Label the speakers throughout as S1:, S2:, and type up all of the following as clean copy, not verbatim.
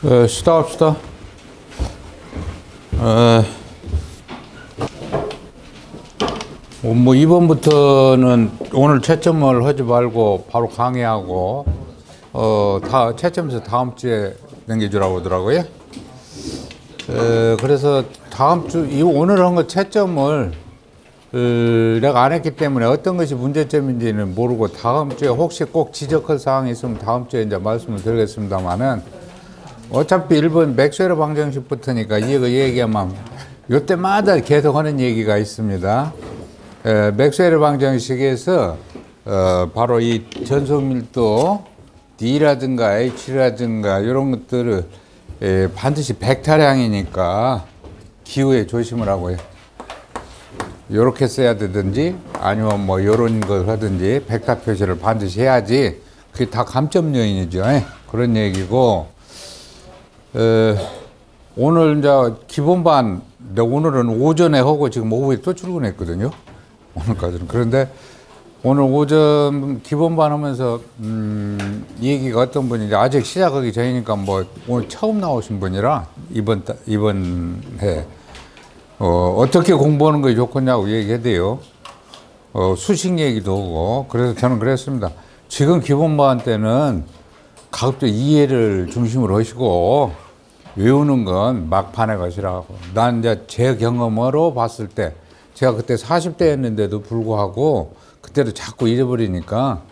S1: 시작합시다. 뭐 이번부터는 오늘 채점을 하지 말고 바로 강의하고 다 채점에서 다음 주에 넘겨주라고 하더라고요. 그래서 다음 주 오늘 한 거 채점을 내가 안 했기 때문에 어떤 것이 문제점인지는 모르고 다음 주에 혹시 꼭 지적할 사항이 있으면 다음 주에 이제 말씀을 드리겠습니다만은 어차피 일본 맥스웰 방정식부터니까 이거 얘기하면 요때마다 계속 하는 얘기가 있습니다. 맥스웰 방정식에서 바로 이 전속밀도 D라든가 H라든가 이런 것들을 반드시 벡터량이니까 기호에 조심을 하고요. 요렇게 써야 되든지 아니면 뭐 요런 걸 하든지 벡터 표시를 반드시 해야지 그게 다 감점 요인이죠. 그런 얘기고 오늘 이제 기본반 오늘은 오전에 하고 지금 오후에 또 출근했거든요. 오늘까지는. 그런데 오늘 오전 기본반 하면서 얘기가 어떤 분이 아직 시작하기 전이니까 뭐 오늘 처음 나오신 분이라 이번 해 어떻게 공부하는 게 좋겠냐고 얘기해대요. 수식 얘기도 하고. 그래서 저는 그랬습니다. 지금 기본반 때는 가급적 이해를 중심으로 하시고 외우는 건 막판에 가시라고. 난 이제 제 경험으로 봤을 때 제가 그때 40대였는데도 불구하고 그때도 자꾸 잊어버리니까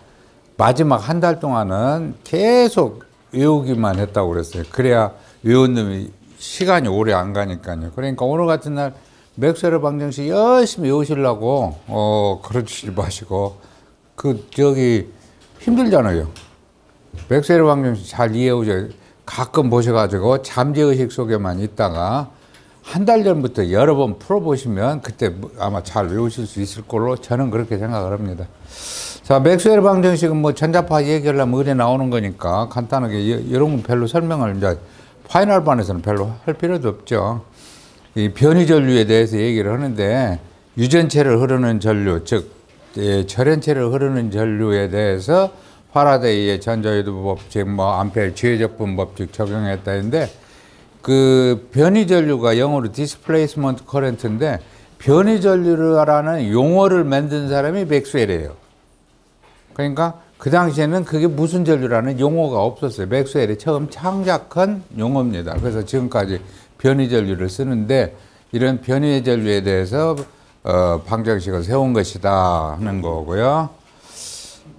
S1: 마지막 한 달 동안은 계속 외우기만 했다고 그랬어요. 그래야 외운 놈이 시간이 오래 안 가니까요. 그러니까 오늘 같은 날 맥스웰 방정식 열심히 외우시려고 그러지 마시고 힘들잖아요. 맥스웰 방정식 잘 이해해오죠. 가끔 보셔가지고 잠재의식 속에만 있다가 한 달 전부터 여러 번 풀어보시면 그때 아마 잘 외우실 수 있을 걸로 저는 그렇게 생각을 합니다. 자, 맥스웰 방정식은 뭐 전자파 얘기하려면 의뢰 나오는 거니까 간단하게 이런 건 별로 설명을 이제 파이널 반에서는 별로 할 필요도 없죠. 이 변이 전류에 대해서 얘기를 하는데 유전체를 흐르는 전류, 즉 절연체를 흐르는 전류에 대해서 파라데이의 전자유도 법칙, 뭐 암페르 지회적분 법칙 적용했다 했는데 그 변이 전류가 영어로 디스플레이스먼트 커런트인데 변이 전류라는 용어를 만든 사람이 맥스웰이에요. 그러니까 그 당시에는 그게 무슨 전류라는 용어가 없었어요. 맥스웰이 처음 창작한 용어입니다. 그래서 지금까지 변이 전류를 쓰는데 이런 변이 전류에 대해서 방정식을 세운 것이다 하는 거고요.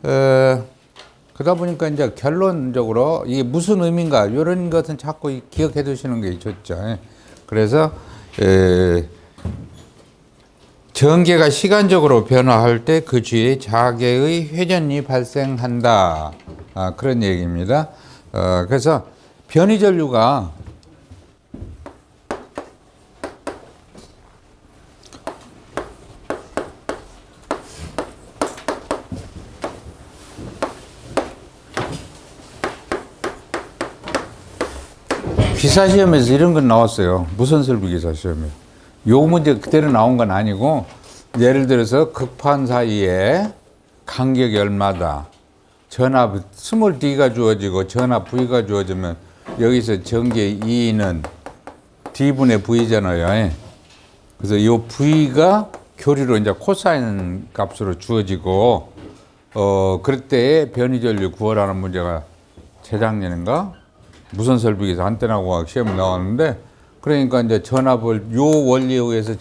S1: 그러다 보니까 이제 결론적으로 이게 무슨 의미인가 이런 것은 자꾸 기억해 두시는 게 좋죠. 그래서 전개가 시간적으로 변화할 때 그 주위에 자개의 회전이 발생한다. 그런 얘기입니다. 그래서 변이 전류가 기사시험에서 이런 건 나왔어요. 무선설비 기사시험에. 요 문제 그대로 나온 건 아니고 예를 들어서 극판 사이에 간격이 얼마다. 전압 스몰 d가 주어지고 전압 v가 주어지면 여기서 전개 E는 d분의 v잖아요. 그래서 요 v가 교리로 이제 코사인 값으로 주어지고 그럴 때 변이 전류 구하라는 문제가 재작년인가? 무선 설비기에서 한때 나고 시험에 나왔는데 그러니까 이제 전압을 요 원리에 의해서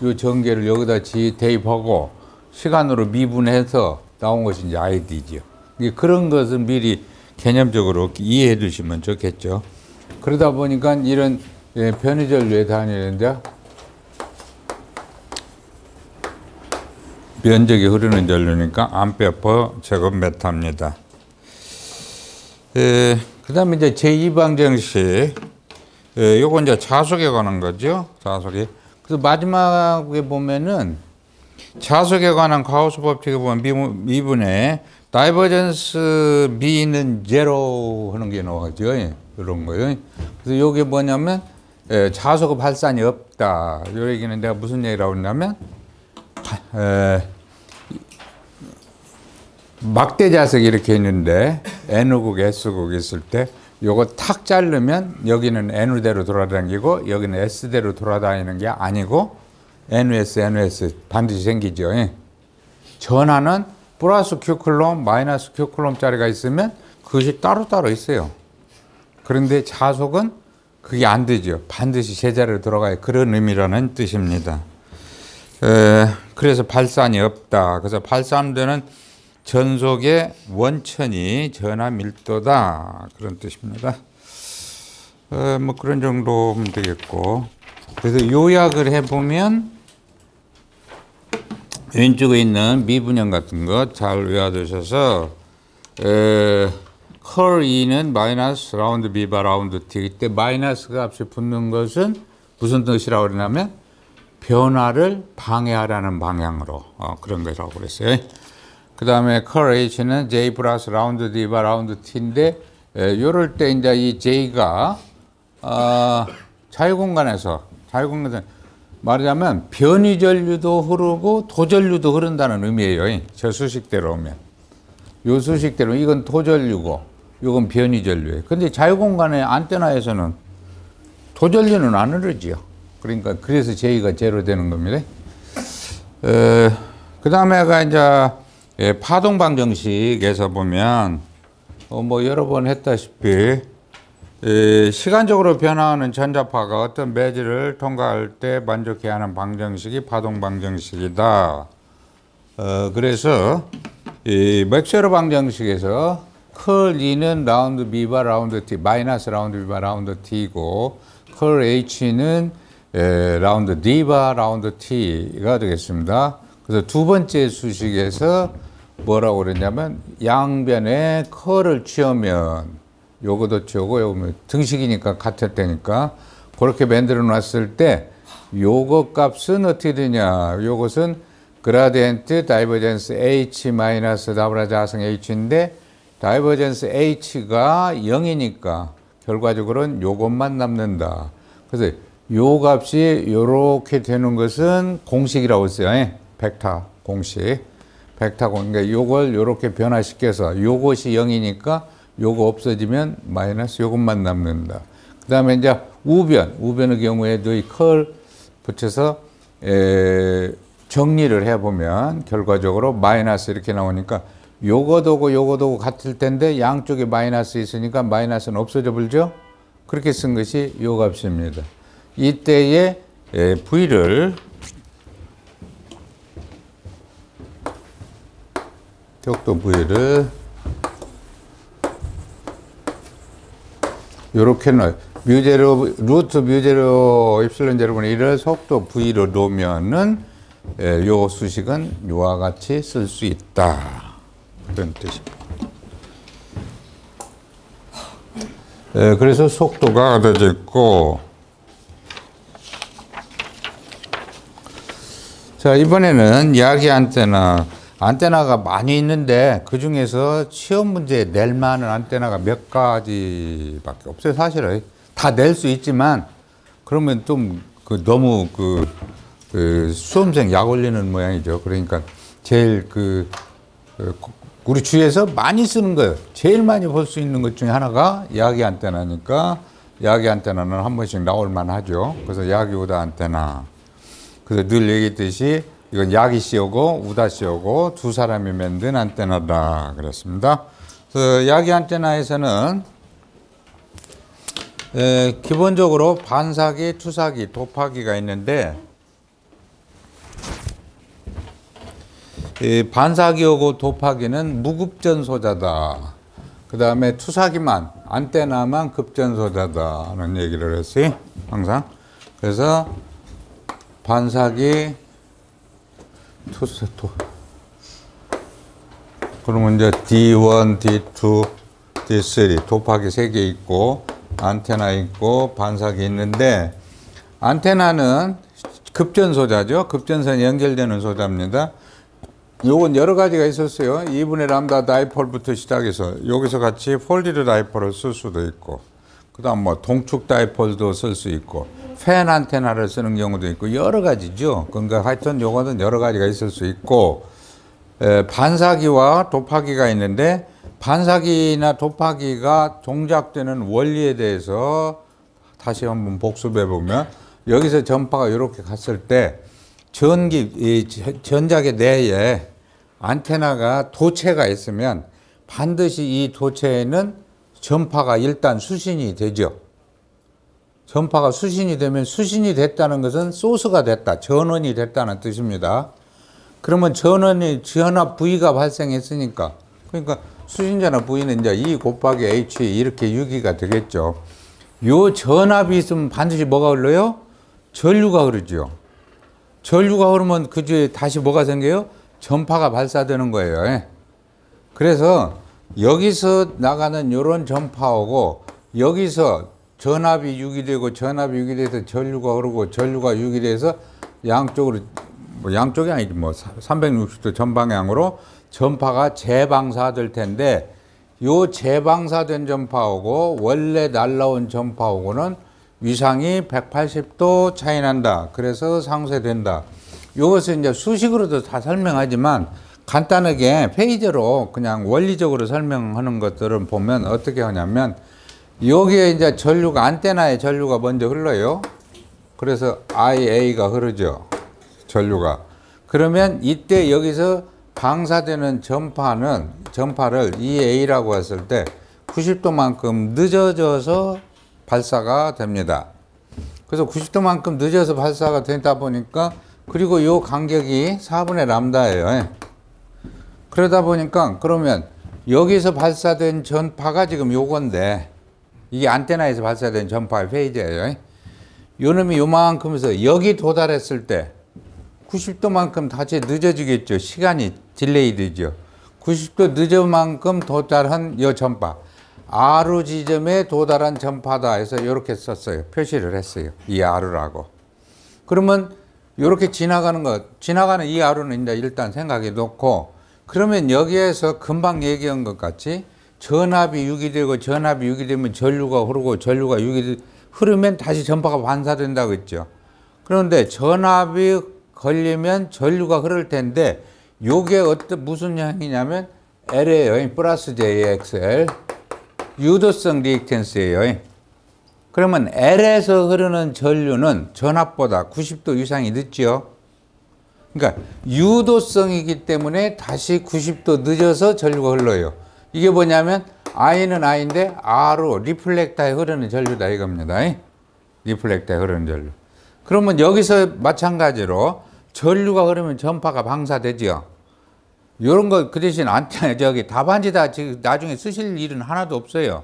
S1: 요 전개를 여기다 대입하고 시간으로 미분해서 나온 것이 이제 ID죠. 그런 것은 미리 개념적으로 이해해 두시면 좋겠죠. 그러다 보니까 이런 변이 전류에 다니는데 면적이 흐르는 전류니까 암페어 퍼 제곱 메타입니다. 그 다음에 이제 제2방정식, 요거 이제 자속에 관한 거죠. 자속에. 그래서 마지막에 보면은 자속에 관한 가우스 법칙에 보면 미분의 다이버전스 B는 제로 하는 게 나오죠. 이런 거요. 그래서 요게 뭐냐면 자속의 발산이 없다. 요 얘기는 내가 무슨 얘기라고 했냐면 막대 자석이 이렇게 있는데 N국, S국 있을 때 요거 탁 자르면 여기는 N대로 돌아다니고 여기는 S대로 돌아다니는 게 아니고 NS 반드시 생기죠. 예. 전하는 플러스 Q쿨롬, 마이너스 Q쿨롬짜리가 있으면 그것이 따로따로 있어요. 그런데 자속은 그게 안 되죠. 반드시 제자리로 돌아가야 그런 의미라는 뜻입니다. 그래서 발산이 없다. 그래서 발산되는 전속의 원천이 전하 밀도다. 그런 뜻입니다. 뭐 그런 정도면 되겠고. 그래서 요약을 해보면 왼쪽에 있는 미분형 같은 거 잘 외워두셔서 컬 E는 마이너스 라운드 B 바 라운드 T. 이때 마이너스 값이 붙는 것은 무슨 뜻이라고 그러냐면 변화를 방해하라는 방향으로 그런 거라고 그랬어요. 그 다음에 컬 H는 J 플러스 라운드 D 바 라운드 T인데 요럴 때 이제 이 J가 자유공간에서 말하자면 변이전류도 흐르고 도전류도 흐른다는 의미예요. 저 수식대로 오면. 요 수식대로 이건 도전류고 이건 변이전류예요. 근데 자유공간의 안테나에서는 도전류는 안 흐르지요. 그러니까 그래서 J가 제로 되는 겁니다. 그 다음에가 이제 파동방정식에서 보면 뭐 여러 번 했다시피 시간적으로 변화하는 전자파가 어떤 매질을 통과할 때 만족해야 하는 방정식이 파동방정식이다. 그래서 이 맥스웰 방정식에서 컬 E는 라운드 B 바 라운드 T, 마이너스 라운드 B 바 라운드 T이고 컬 H는 라운드 D 바 라운드 T가 되겠습니다. 그래서 두 번째 수식에서 뭐라고 그랬냐면 양변에 컬을 취하면 요거도 치우고 요거 등식이니까 같을 때니까 그렇게 만들어 놨을 때 요거 값은 어떻게 되냐. 요것은 그라디엔트 다이버전스 H 마이너스 더블 자성 H인데 다이버전스 H가 0이니까 결과적으로는 요것만 남는다. 그래서 요 값이 요렇게 되는 것은 공식이라고 했어요. 벡터 공식. 벡터 공식. 그러니까 요걸 요렇게 변화시켜서 요것이 0이니까 요거 없어지면 마이너스 요것만 남는다. 그 다음에 이제 우변의 경우에도 이 컬 붙여서 정리를 해보면 결과적으로 마이너스 이렇게 나오니까 요거도고 같을 텐데 양쪽에 마이너스 있으니까 마이너스는 없어져 버리죠. 그렇게 쓴 것이 요 값입니다. 이때의 V를 격도 V를 요렇게 넣어요. 뮤제로, 루트 뮤제로 입실론 제로분의 1을 속도 V로 놓으면은, 요 수식은 요와 같이 쓸 수 있다. 그런 뜻입니다. 그래서 속도가 얻어져 있고, 자, 이번에는 야기 안테나가 많이 있는데 그 중에서 시험 문제에 낼 만한 안테나가 몇 가지밖에 없어요. 사실은 다 낼 수 있지만 그러면 좀 너무 수험생 약 올리는 모양이죠. 그러니까 제일 우리 주위에서 많이 쓰는 거예요. 제일 많이 볼 수 있는 것 중에 하나가 야기 안테나니까 야기 안테나는 한 번씩 나올 만하죠. 그래서 야기 우다 안테나. 그래서 늘 얘기했듯이 이건 야기 씨오고 우다 씨오고 두 사람이 만든 안테나다 그랬습니다. 그래서 야기 안테나에서는 기본적으로 반사기, 투사기, 도파기가 있는데 반사기하고 도파기는 무급전소자다. 그 다음에 투사기만, 안테나만 급전소자다는 얘기를 했어요. 항상. 그래서 반사기, 그러면 이제 D1, D2, D3 도파기 3개 있고 안테나 있고 반사기 있는데 안테나는 급전소자죠. 급전선이 연결되는 소자입니다. 요건 여러 가지가 있었어요. 2분의 람다 다이폴부터 시작해서 여기서 같이 폴디드 다이폴을 쓸 수도 있고 그 다음 뭐 동축 다이폴도 쓸 수 있고 팬 안테나를 쓰는 경우도 있고 여러 가지죠. 그러니까 하여튼 요거는 여러 가지가 있을 수 있고 반사기와 도파기가 있는데 반사기나 도파기가 동작되는 원리에 대해서 다시 한번 복습해 보면 여기서 전파가 이렇게 갔을 때 전자계 내에 안테나가 도체가 있으면 반드시 이 도체에는 전파가 일단 수신이 되죠. 전파가 수신이 되면 수신이 됐다는 것은 소스가 됐다, 전원이 됐다는 뜻입니다. 그러면 전압 V가 발생했으니까, 그러니까 수신전압 V는 이제 E 곱하기 H 이렇게 유기가 되겠죠. 요 전압이 있으면 반드시 뭐가 흘러요? 전류가 흐르죠. 전류가 흐르면 그 뒤에 다시 뭐가 생겨요? 전파가 발사되는 거예요. 그래서 여기서 나가는 요런 전파하고 여기서 전압이 유기되고 전압이 유기돼서 전류가 흐르고 전류가 유기돼서 양쪽으로 양쪽이 아니지 360도 전방향으로 전파가 재방사될 텐데 요 재방사된 전파하고 원래 날라온 전파하고는 위상이 180도 차이 난다. 그래서 상쇄된다. 이것을 이제 수식으로도 다 설명하지만 간단하게 페이지로 그냥 원리적으로 설명하는 것들을 보면 어떻게 하냐면 여기에 이제 전류가 안테나에 전류가 먼저 흘러요. 그래서 IA가 흐르죠. 전류가. 그러면 이때 여기서 방사되는 전파를 EA라고 했을 때 90도만큼 늦어져서 발사가 됩니다. 그래서 90도만큼 늦어서 발사가 되다 보니까 그리고 이 간격이 4분의 람다예요. 그러다 보니까 그러면 여기서 발사된 전파가 지금 요건데 이게 안테나에서 발사된 전파의 페이지예요. 요 놈이 요만큼에서 여기 도달했을 때 90도만큼 다시 늦어지겠죠. 시간이 딜레이 되죠. 90도 늦은 만큼 도달한 요 전파. R 지점에 도달한 전파다 해서 이렇게 썼어요. 표시를 했어요. 이 R라고. 그러면 이렇게 지나가는 이 R는 이제 일단 생각해 놓고 그러면 여기에서 금방 얘기한 것 같이 전압이 유기되고 전압이 유기되면 전류가 흐르고 전류가 흐르면 다시 전파가 반사된다고 했죠. 그런데 전압이 걸리면 전류가 흐를 텐데 요게 무슨 양이냐면 L이에요. 플러스 JXL. 유도성 리액턴스예요. 그러면 L에서 흐르는 전류는 전압보다 90도 이상이 늦죠. 그러니까 유도성이기 때문에 다시 90도 늦어서 전류가 흘러요. 이게 뭐냐면 I는 I인데 R로 리플렉터에 흐르는 전류다 이겁니다. 리플렉터에 흐르는 전류. 그러면 여기서 마찬가지로 전류가 흐르면 전파가 방사되죠. 이런 거 그 대신 안테나 답안지다 지금 나중에 쓰실 일은 하나도 없어요.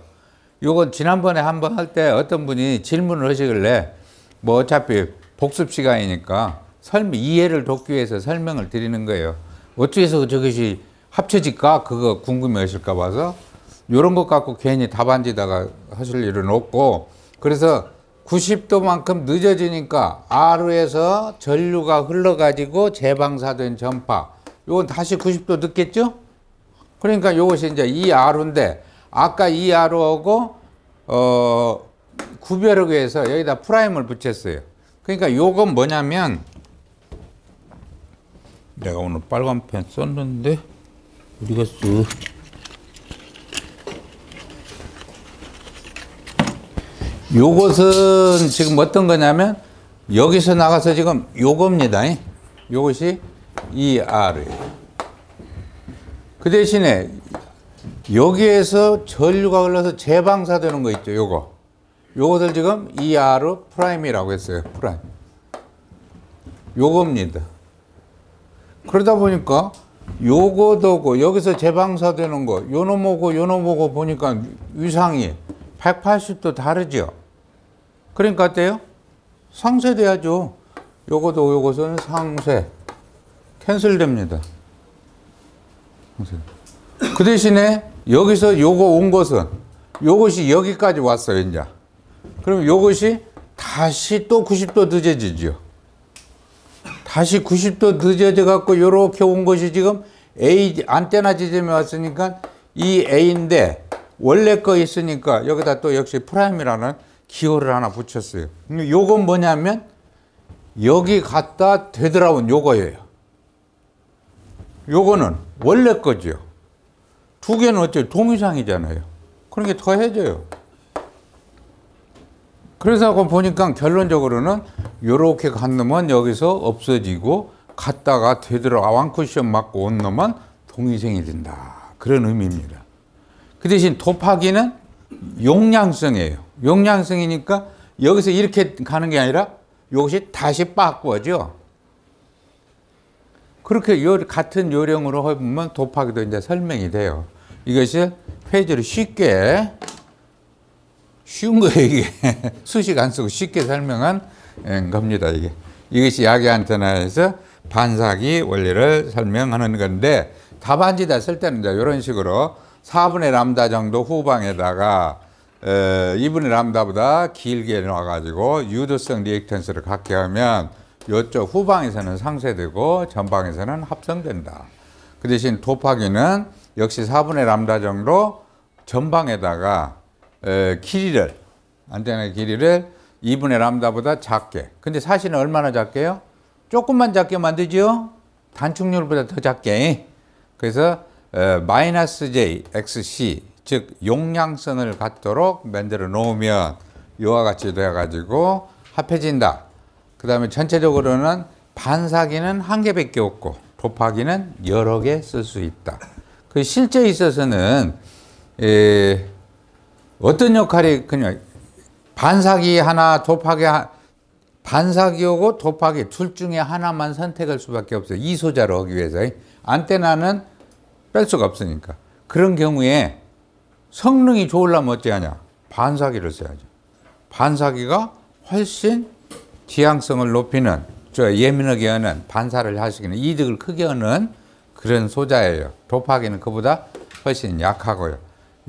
S1: 요건 지난번에 한번 할 때 어떤 분이 질문을 하시길래 뭐 어차피 복습 시간이니까 이해를 돕기 위해서 설명을 드리는 거예요. 어떻게 해서 저것이 합쳐질까? 그거 궁금해 하실까 봐서 요런 것 갖고 괜히 답안지다가 하실 일은 없고 그래서 90도만큼 늦어지니까 R에서 전류가 흘러가지고 재방사된 전파 요건 다시 90도 늦겠죠? 그러니까 요것이 이제 이 R인데 아까 이 R하고 구별하기 위해서 여기다 프라임을 붙였어요. 그러니까 요건 뭐냐면 내가 오늘 빨간 펜 썼는데 어디 갔어? 요것은 지금 어떤 거냐면 여기서 나가서 지금 요겁니다. 요것이 ER이에요. 그 대신에 여기에서 전류가 흘러서 재방사되는 거 있죠. 요것을 지금 ER 프라임이라고 했어요. 프라임. 요겁니다. 그러다 보니까 요거도고 여기서 재방사되는 거 요놈하고 보니까 위상이 180도 다르죠. 그러니까 어때요? 상쇄돼야죠. 요것도 요것은 상쇄. 캔슬됩니다. 그 대신에 여기서 요거 온 것은 요것이 여기까지 왔어요. 이제. 그럼 요것이 다시 또 90도 늦어지죠. 다시 90도 늦어져 갖고 요렇게 온 것이 지금 A 안테나 지점에 왔으니까 이 A인데 원래 거 있으니까 여기다 또 역시 프라임이라는 기호를 하나 붙였어요. 요건 뭐냐면 여기 갔다 되돌아온 요거예요. 요거는 원래 거죠. 두 개는 어째 동의상이잖아요. 그러니까 더해져요. 그래서 보니까 결론적으로는 요렇게 간 놈은 여기서 없어지고 갔다가 되돌아 왕쿠션 맞고 온 놈은 동의생이 된다. 그런 의미입니다. 그 대신 돕하기는 용량성이에요. 용량성이니까 여기서 이렇게 가는 게 아니라 이것이 다시 바꾸어져. 그렇게 같은 요령으로 해보면 돕하기도 이제 설명이 돼요. 이것이 페이지로 쉽게 쉬운 거예요, 이게. 수식 안 쓰고 쉽게 설명한 겁니다, 이게. 이것이 야기 안테나에서 반사기 원리를 설명하는 건데, 답안지다 쓸 때는 이제 이런 식으로 4분의 람다 정도 후방에다가 2분의 람다보다 길게 놔가지고 유도성 리액턴스를 갖게 하면 이쪽 후방에서는 상쇄되고 전방에서는 합성된다. 그 대신 돕하기는 역시 4분의 람다 정도 전방에다가 길이를, 안테나의 길이를 2분의 람다보다 작게. 근데 사실은 얼마나 작게요? 조금만 작게 만들죠? 단축률보다 더 작게. 그래서 마이너스 J, XC, 즉 용량선을 갖도록 만들어 놓으면 이와 같이 되어가지고 합해진다. 그 다음에 전체적으로는 반사기는 한 개밖에 없고 돕하기는 여러 개 쓸 수 있다. 그 실제에 있어서는 어떤 역할이 그냥 반사기 하나, 돕하기 반사기하고 돕하기 둘 중에 하나만 선택할 수밖에 없어요. 이 소자를 하기 위해서. 안테나는 뺄 수가 없으니까. 그런 경우에 성능이 좋으려면 어찌하냐? 반사기를 써야죠. 반사기가 훨씬 지향성을 높이는, 예민하게 하는, 반사를 하시기는 이득을 크게 하는 그런 소자예요. 돕하기는 그보다 훨씬 약하고요.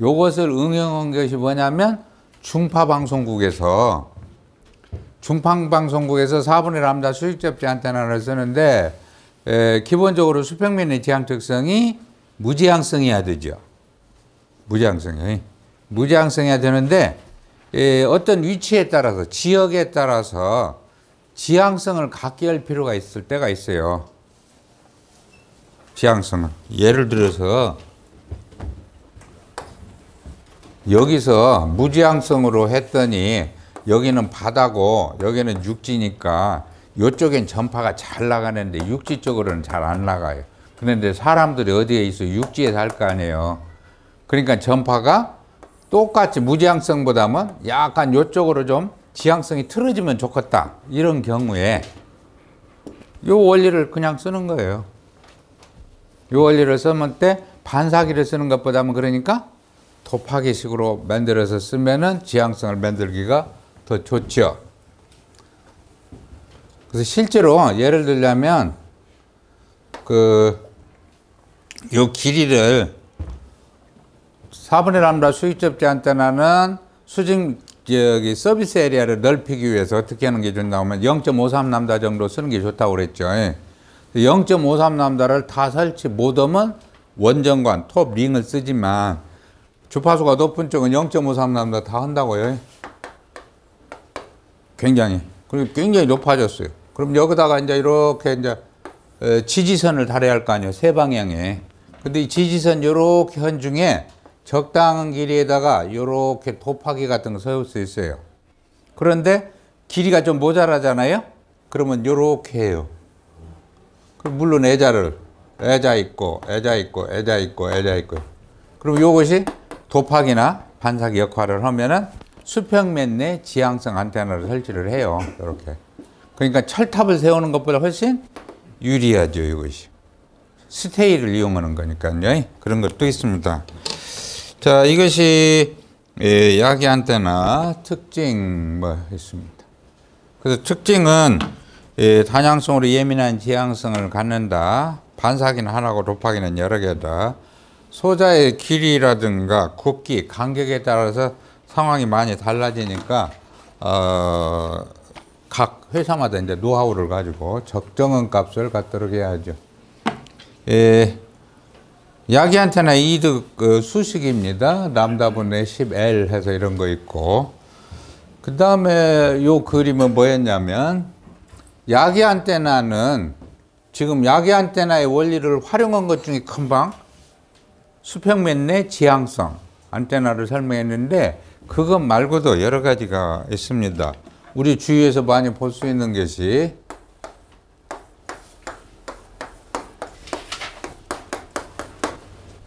S1: 요것을 응용한 것이 뭐냐면 중파방송국에서 4분의 람다 수직접지 안테나를 쓰는데 기본적으로 수평면의 지향 특성이 무지향성이어야 되죠. 무지향성이어야 되는데 어떤 위치에 따라서, 지역에 따라서 지향성을 갖게 할 필요가 있을 때가 있어요. 지향성을. 예를 들어서 여기서 무지향성으로 했더니 여기는 바다고 여기는 육지니까 이쪽엔 전파가 잘 나가는데 육지 쪽으로는 잘 안 나가요. 그런데 사람들이 어디에 있어? 육지에 살 거 아니에요. 그러니까 전파가 똑같이 무지향성보다는 약간 이쪽으로 좀 지향성이 틀어지면 좋겠다. 이런 경우에 이 원리를 그냥 쓰는 거예요. 이 원리를 쓰면 때 반사기를 쓰는 것보다는 그러니까 돕하기식으로 만들어서 쓰면은 지향성을 만들기가 더 좋죠. 그래서 실제로 예를 들자면 요 길이를 4분의 람다 수직접지 안테나는 서비스 에리아를 넓히기 위해서 어떻게 하는 게 좋나 하면 0.53 람다 정도 쓰는 게 좋다고 그랬죠. 0.53 람다를 다 설치 못하면 원전관, 톱, 링을 쓰지만 주파수가 높은 쪽은 0.53 람다 다 한다고요. 굉장히 높아졌어요. 그럼 여기다가 이제 이렇게 이제 지지선을 달아야 할 거 아니에요. 세 방향에. 근데 이 지지선 요렇게 한 중에 적당한 길이에다가 요렇게 돕하기 같은 거 세울 수 있어요. 그런데 길이가 좀 모자라잖아요. 그러면 요렇게 해요. 그럼 물론 애자 있고. 그럼 요것이 돕하기나 반사기 역할을 하면은 수평면 내 지향성 안테나를 설치를 해요. 이렇게. 그러니까 철탑을 세우는 것보다 훨씬 유리하죠, 이것이. 스테이를 이용하는 거니까요. 그런 것도 있습니다. 자, 이것이 야기 안테나 특징 있습니다. 그래서 특징은 단양성으로 예민한 지향성을 갖는다. 반사기는 하나고 돕하기는 여러 개다. 소자의 길이라든가 굵기, 간격에 따라서 상황이 많이 달라지니까 각 회사마다 이제 노하우를 가지고 적정한 값을 갖도록 해야죠. 야기 안테나 이득 수식입니다. 람다분의 10L 해서 이런 거 있고, 그 다음에 요 그림은 뭐였냐면 야기 안테나는 지금 야기 안테나의 원리를 활용한 것 중에 금방 수평면 내 지향성 안테나를 설명했는데 그것 말고도 여러 가지가 있습니다. 우리 주위에서 많이 볼 수 있는 것이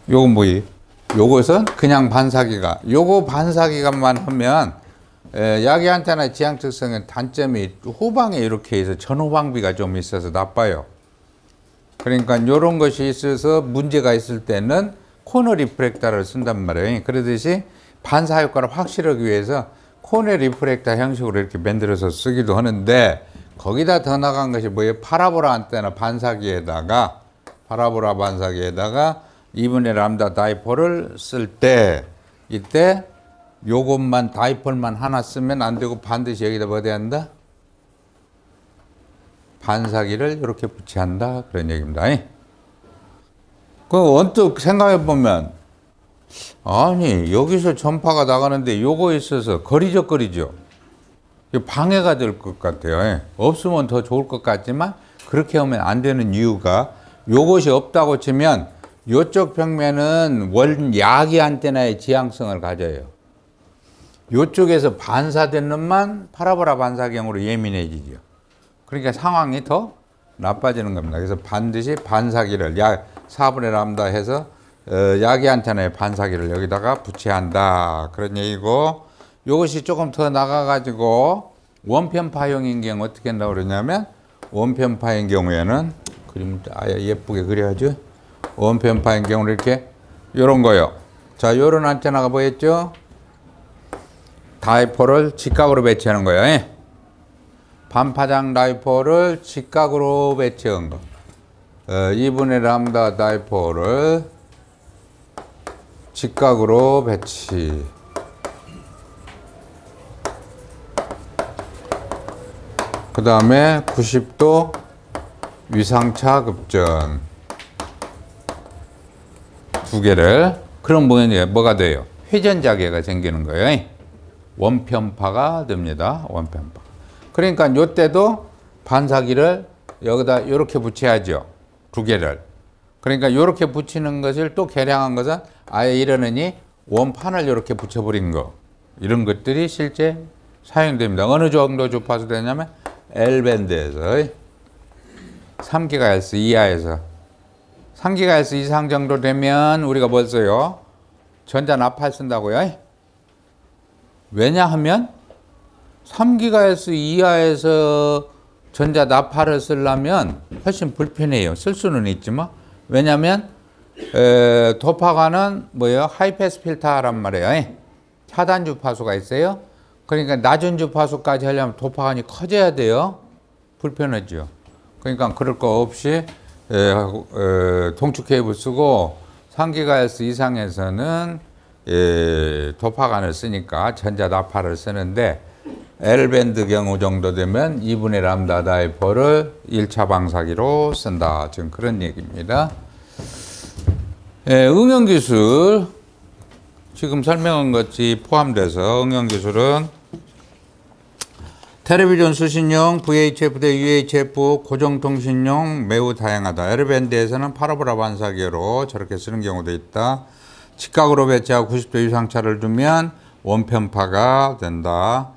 S1: 요건 뭐예요? 요것은 그냥 반사기관. 요거 반사기관만 하면 야기 안테나의 지향 특성은 단점이 후방에 이렇게 해서 전후방비가 좀 있어서 나빠요. 그러니까 요런 것이 있어서 문제가 있을 때는 코너 리프렉터를 쓴단 말이에요. 그러듯이 반사 효과를 확실하기 위해서 코너 리프렉터 형식으로 이렇게 만들어서 쓰기도 하는데 거기다 더 나간 것이 뭐예요? 파라보라 안테나 반사기에다가 2분의 람다 다이폴을 쓸 때 이때 요것만 다이폴만 하나 쓰면 안 되고 반드시 여기다 뭐 돼야 한다? 반사기를 이렇게 붙여야 한다 그런 얘기입니다. 그 언뜻 생각해 보면 아니 여기서 전파가 나가는데 요거 있어서 거리적거리죠. 방해가 될 것 같아요. 없으면 더 좋을 것 같지만 그렇게 하면 안 되는 이유가 요것이 없다고 치면 요쪽 평면은 야기 안테나의 지향성을 가져요. 요쪽에서 반사된 놈만 파라보라 반사경으로 예민해지죠. 그러니까 상황이 더 나빠지는 겁니다. 그래서 반드시 반사기를 4분의 람다 해서 야기 안테나의 반사기를 여기다가 붙여야 한다. 그런 얘기고 이것이 조금 더 나가가지고 원편파형인 경우 어떻게 한다고 그러냐면 원편파인 경우에는 그림 아예 예쁘게 그려야죠. 원편파인 경우는 이렇게 요런 거요. 자, 요런 안테나가 뭐였죠? 다이폴을 직각으로 배치하는 거예요. 반파장 다이폴을 직각으로 배치한 거. 2분의 람다 다이폴을 직각으로 배치. 그 다음에 90도 위상차 급전. 두 개를. 그럼 뭐가 돼요? 회전자계가 생기는 거예요. 원편파가 됩니다. 원편파. 그러니까 요때도 반사기를 여기다 이렇게 붙여야죠. 두 개를. 그러니까 이렇게 붙이는 것을 또 개량한 것은 아예 이러느니 원판을 이렇게 붙여버린 거. 이런 것들이 실제 사용됩니다. 어느 정도 주파수 되냐면 L밴드에서 3GHz 이하에서 3GHz 이상 정도 되면 우리가 뭘 써요? 전자 나팔 쓴다고요? 왜냐하면 3GHz 이하에서 전자 나팔을 쓰려면 훨씬 불편해요. 쓸 수는 있지만 왜냐하면 도파관은 뭐예요? 하이패스 필터란 말이에요. 차단 주파수가 있어요. 그러니까 낮은 주파수까지 하려면 도파관이 커져야 돼요. 불편하죠. 그러니까 그럴 거 없이 동축 케이블 쓰고 3GHz 이상에서는 도파관을 쓰니까 전자 나팔을 쓰는데 L밴드 경우 정도 되면 2분의 람다 다이폴을 1차 방사기로 쓴다. 지금 그런 얘기입니다. 응용기술 지금 설명한 것이 포함돼서 응용기술은 텔레비전 수신용, VHF 대 UHF, 고정통신용 매우 다양하다. L밴드에서는 파라보라 반사기로 저렇게 쓰는 경우도 있다. 직각으로 배치하고 90도 유상차를 두면 원편파가 된다.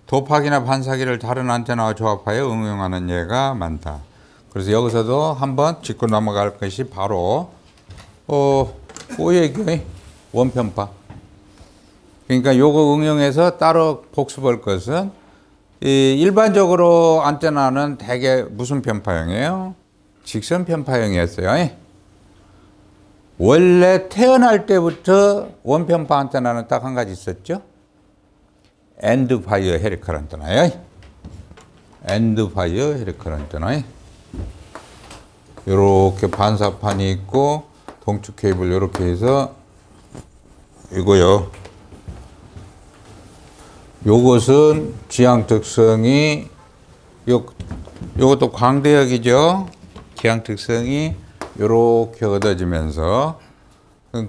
S1: 도파기나 반사기를 다른 안테나와 조합하여 응용하는 예가 많다. 그래서 여기서도 한번 짚고 넘어갈 것이 바로 얘기해? 원편파. 그러니까 요거 응용해서 따로 복습할 것은 일반적으로 안테나는 대개 무슨 편파형이에요? 직선 편파형이었어요. 원래 태어날 때부터 원편파 안테나는 딱 한 가지 있었죠. 엔드파이어 헤리컬 안테나예요. 엔드파이어 헤리컬 안테나. 이렇게 반사판이 있고 동축 케이블 이렇게 해서 이거요. 요것은 지향 특성이 요것도 광대역이죠. 지향 특성이 요렇게 얻어지면서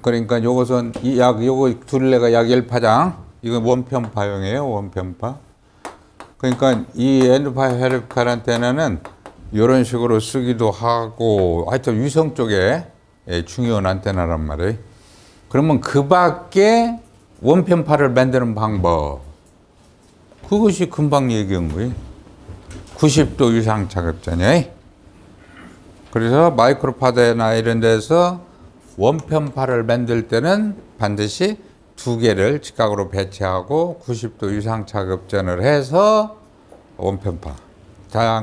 S1: 그러니까 요것은 요거 둘레가 약 1파장. 이건 원편파형이에요. 원편파. 그러니까 이 엔드파이어 헤리컬 안테나는 이런 식으로 쓰기도 하고 하여튼 위성 쪽에 중요한 안테나란 말이에요. 그러면 그 밖에 원편파를 만드는 방법, 그것이 금방 얘기한 거예요. 90도 이상 차급전이에요. 그래서 마이크로파드나 이런 데서 원편파를 만들 때는 반드시 두 개를 직각으로 배치하고 90도 이상 차급전을 해서 원편파.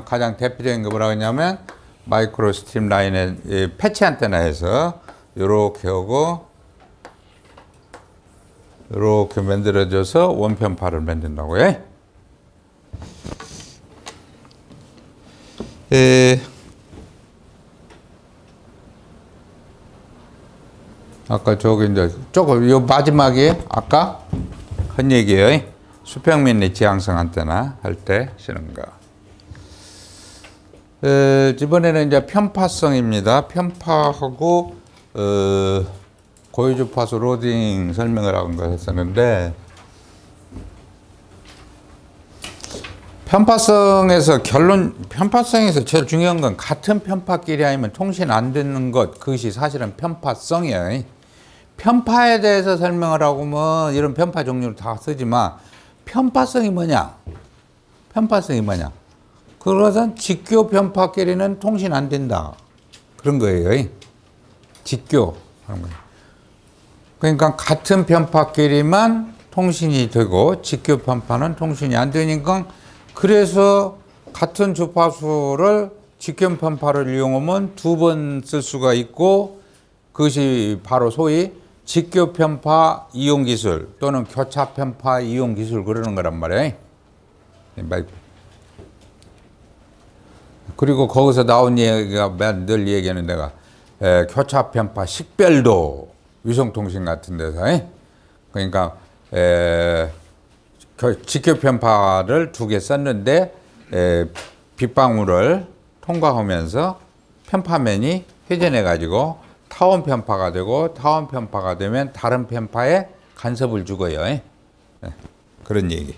S1: 가장 대표적인 게 뭐라고 했냐면 마이크로 스트림 라인의 패치 안테나에서 이렇게 하고 이렇게 만들어져서 원편파를 만든다고요. 아까 저기 이제 조금 요 마지막에 아까 한 얘기예요. 수평면의 지향성 안테나 할 때 쓰는 거. 이번에는 이제 편파성입니다. 편파하고 고유주파수 로딩 설명을 하는 거 했었는데, 편파성에서 제일 중요한 건 같은 편파끼리 아니면 통신 안 되는 것, 그것이 사실은 편파성이에요. 편파에 대해서 설명을 하고 뭐 이런 편파 종류를 다 쓰지만 편파성이 뭐냐? 편파성이 뭐냐? 그것은 직교 편파끼리는 통신 안 된다. 그런 거예요. 직교. 그러니까 같은 편파끼리만 통신이 되고 직교 편파는 통신이 안 되니까, 그래서 같은 주파수를 직교 편파를 이용하면 두 번 쓸 수가 있고, 그것이 바로 소위 직교 편파 이용 기술 또는 교차 편파 이용 기술 그러는 거란 말이에요. 그리고 거기서 나온 얘기가 늘 얘기하는 데가 교차 편파 식별도 위성통신 같은 데서 그러니까 직교 편파를 두 개 썼는데 빗방울을 통과하면서 편파면이 회전해 가지고 타원 편파가 되고, 타원 편파가 되면 다른 편파에 간섭을 주고요. 그런 얘기.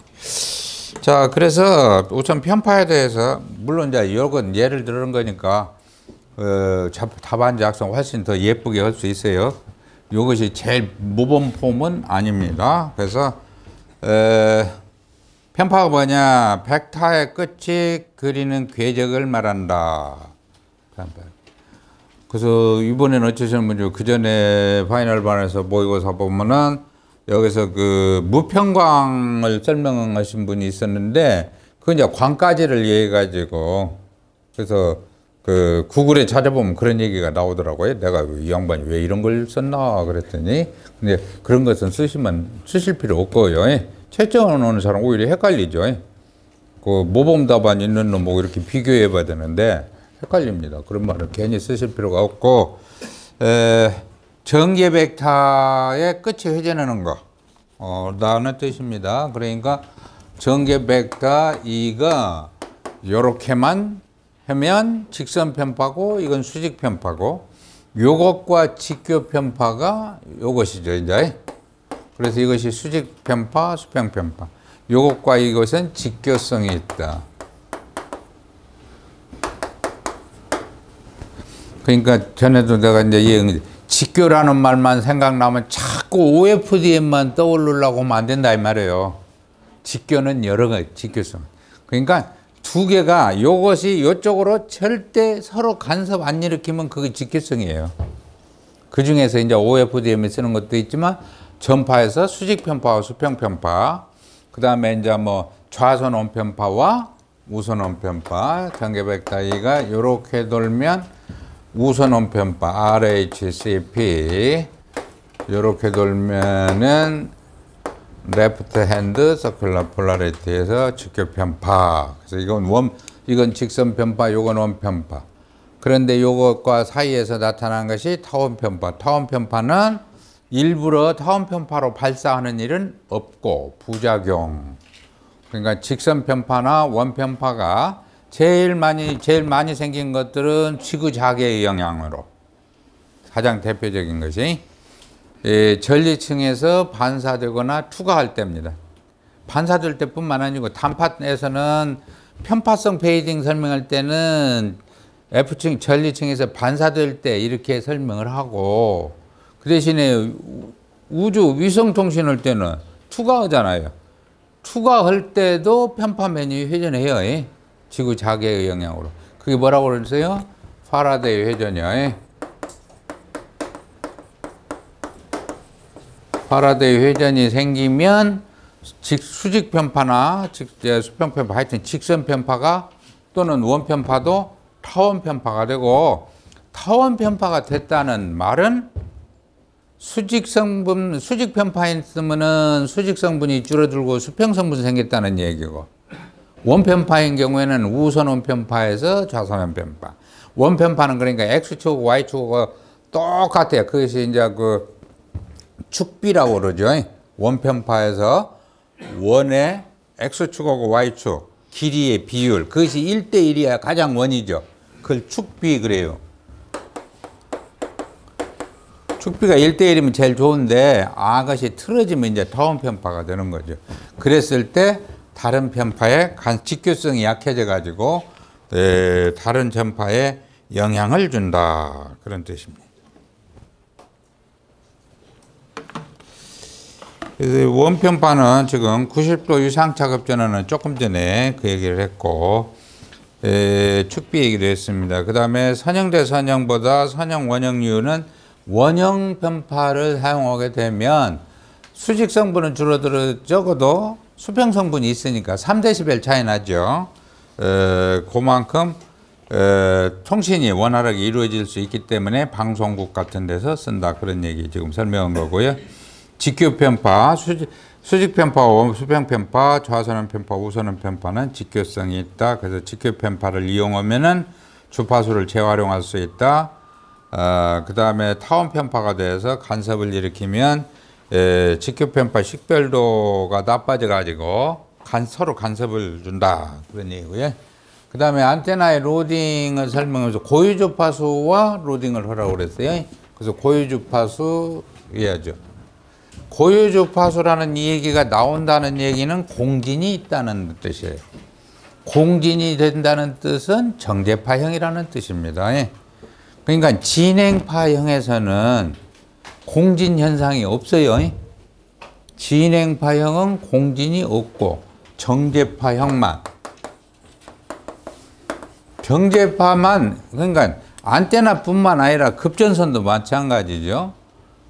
S1: 자, 그래서 우선 편파에 대해서, 물론 이제 이건 예를 들은 거니까 답안 작성 훨씬 더 예쁘게 할 수 있어요. 이것이 제일 모범 폼은 아닙니다. 그래서 편파가 뭐냐? 벡터의 끝이 그리는 궤적을 말한다. 그래서 이번에는 어쩌셨는지 그 전에 파이널 반에서 모의고사 보면은 여기서 그 무평광을 설명하신 분이 있었는데, 그건 이제 광까지를 이해해가지고, 그래서 그 구글에 찾아보면 그런 얘기가 나오더라고요. 내가 이 양반이 왜 이런 걸 썼나 그랬더니, 근데 그런 것은 쓰실 필요 없고요. 채점을 오는 사람 오히려 헷갈리죠. 그 모범 답안 있는 놈 보고 이렇게 비교해 봐야 되는데 헷갈립니다. 그런 말을 괜히 쓰실 필요가 없고, 전개 벡터의 끝이 회전하는 거, 라는 뜻입니다. 그러니까 전개 벡터 2가 요렇게만 하면 직선 편파고, 이건 수직 편파고, 요것과 직교 편파가 요것이죠, 이제. 그래서 이것이 수직 편파, 수평 편파. 요것과 이것은 직교성이 있다. 그러니까 전에도 내가 이제 직교라는 말만 생각나면 자꾸 OFDM만 떠오르려고 하면 안 된다 이 말이에요. 직교는 여러 가지 직교성. 그러니까 두 개가 요것이 요쪽으로 절대 서로 간섭 안 일으키면 그게 직교성이에요. 그 중에서 이제 OFDM에 쓰는 것도 있지만 전파에서 수직 편파와 수평 편파, 그 다음에 이제 뭐 좌선 원편파와 우선 원편파, 전개 벡터 2가 요렇게 돌면 우선 원편파 RHCP, 이렇게 돌면은 레프트 핸드 서큘러 폴라리티에서 직교 편파. 그래서 이건 직선 편파, 이건 원편파. 그런데 이것과 사이에서 나타난 것이 타원 편파. 타원 편파는 일부러 타원 편파로 발사하는 일은 없고 부작용. 그러니까 직선 편파나 원편파가 제일 많이 생긴 것들은 지구자기의 영향으로, 가장 대표적인 것이 전리층에서 반사되거나 투과할 때입니다. 반사될 때뿐만 아니고 단파에서는 편파성 페이딩 설명할 때는 F층 전리층에서 반사될 때 이렇게 설명을 하고, 그 대신에 우주 위성통신할 때는 투과하잖아요. 투과할 때도 편파 메뉴 회전해요. 지구 자개의 영향으로. 그게 뭐라고 그랬어요? 파라데이 회전이요. 파라데이 회전이 생기면 수직 편파나 수평 편파, 하여튼 직선 편파가 또는 원 편파도 타원 편파가 되고, 타원 편파가 됐다는 말은 수직 편파였으면은 수직 성분이 줄어들고 수평 성분이 생겼다는 얘기고, 원 편파인 경우에는 우선 원 편파에서 좌선 편파. 원 편파는 그러니까 X축, Y축과 똑같아요. 그것이 이제 그 축비라고 그러죠. 원 편파에서 원의 X축하고 Y축 길이의 비율, 그것이 1대1이야 가장 원이죠. 그걸 축비 그래요. 축비가 1대1이면 제일 좋은데, 그것이 틀어지면 이제 타원 편파가 되는 거죠. 그랬을 때 다른 편파의 직교성이 약해져 가지고 다른 편파에 영향을 준다, 그런 뜻입니다. 그래서 원편파는 지금 90도 유상차급 전환은 조금 전에 그 얘기를 했고, 축비 얘기를 했습니다. 그 다음에 선형 대 선형보다 선형 원형류는 원형 편파를 사용하게 되면 수직 성분은 줄어들어 적어도 수평 성분이 있으니까 3dB 차이 나죠. 그만큼 통신이 원활하게 이루어질 수 있기 때문에 방송국 같은 데서 쓴다, 그런 얘기 지금 설명한 거고요. 직교 편파, 수직 편파, 수평 편파, 좌선원 편파, 우선원 편파는 직교성이 있다. 그래서 직교 편파를 이용하면은 주파수를 재활용할 수 있다. 그 다음에 타원 편파가 돼서 간섭을 일으키면 직교 편파 식별도가 나빠져 가지고 서로 간섭을 준다, 그런 얘기고요. 그 다음에 안테나의 로딩을 설명하면서 고유주파수와 로딩을 하라고 그랬어요. 그래서 고유주파수 이해하죠. 고유주파수라는 이 얘기가 나온다는 얘기는 공진이 있다는 뜻이에요. 공진이 된다는 뜻은 정제파형이라는 뜻입니다. 그러니까 진행파형에서는 공진 현상이 없어요. 진행파형은 공진이 없고 정제파형만, 정제파만, 그러니까 안테나뿐만 아니라 급전선도 마찬가지죠.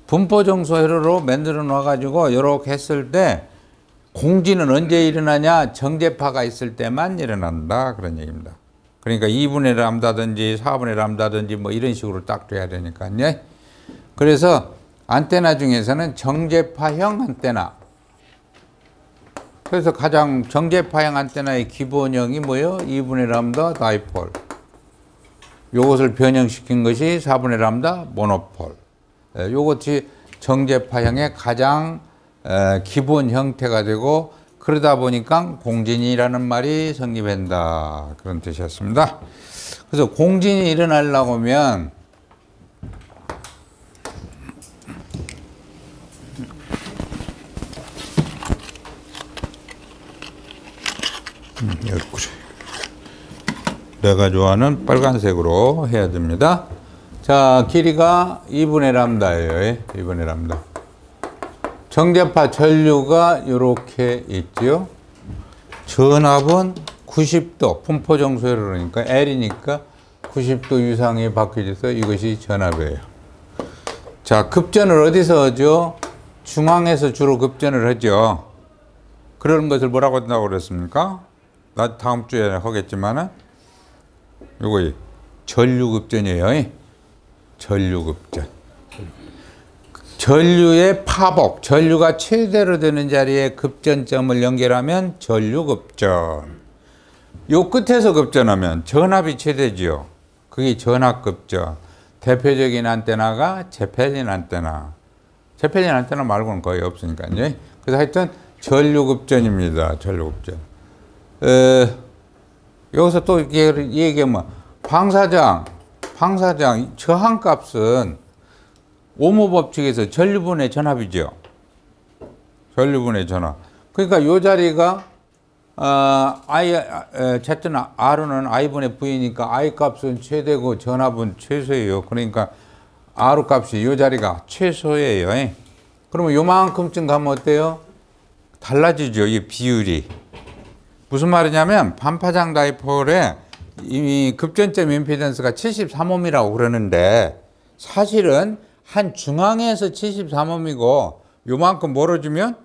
S1: 분포정소 회로로 만들어 놔가지고 이렇게 했을 때 공진은 언제 일어나냐? 정제파가 있을 때만 일어난다, 그런 얘기입니다. 그러니까 2분의 람다든지 4분의 람다든지 뭐 이런 식으로 딱 돼야 되니까요. 그래서 안테나 중에서는 정제파형 안테나, 그래서 가장 정제파형 안테나의 기본형이 뭐예요? 2분의 람다 다이폴. 요것을 변형시킨 것이 4분의 람다 모노폴. 요것이 정제파형의 가장 기본 형태가 되고, 그러다 보니까 공진이라는 말이 성립한다, 그런 뜻이었습니다. 그래서 공진이 일어나려고 하면 내가 좋아하는 빨간색으로 해야 됩니다. 자, 길이가 2분의 람다예요. 2분의 람다. 정제파 전류가 이렇게 있죠. 전압은 90도, 분포정소로 그러니까 L이니까 90도 유상에 바뀌어져서 이것이 전압이에요. 자, 급전을 어디서 하죠? 중앙에서 주로 급전을 하죠. 그런 것을 뭐라고 한다고 그랬습니까? 나 다음 주에 하겠지만은 요거 전류급전이에요. 전류급전. 전류의 파복, 전류가 최대로 되는 자리에 급전점을 연결하면 전류급전. 요 끝에서 급전하면 전압이 최대지요. 그게 전압급전. 대표적인 안테나가 제펠린 안테나. 제펠린 안테나 말고는 거의 없으니까요. 그래서 하여튼 전류급전입니다. 전류급전. 여기서 또 얘기하면 방사장 저항값은 오모 법칙에서 전류분의 전압이죠. 전류분의 전압. 그러니까 이 자리가 어쨌든 R은 I분의 V니까 I 값은 최대고 전압은 최소예요. 그러니까 R 값이 이 자리가 최소예요. 그러면 요만큼쯤 가면 어때요? 달라지죠. 이 비율이. 무슨 말이냐면 반파장 다이폴의 이 급전점 임피던스가 73옴이라고 그러는데 사실은 한 중앙에서 73옴이고 요만큼 멀어지면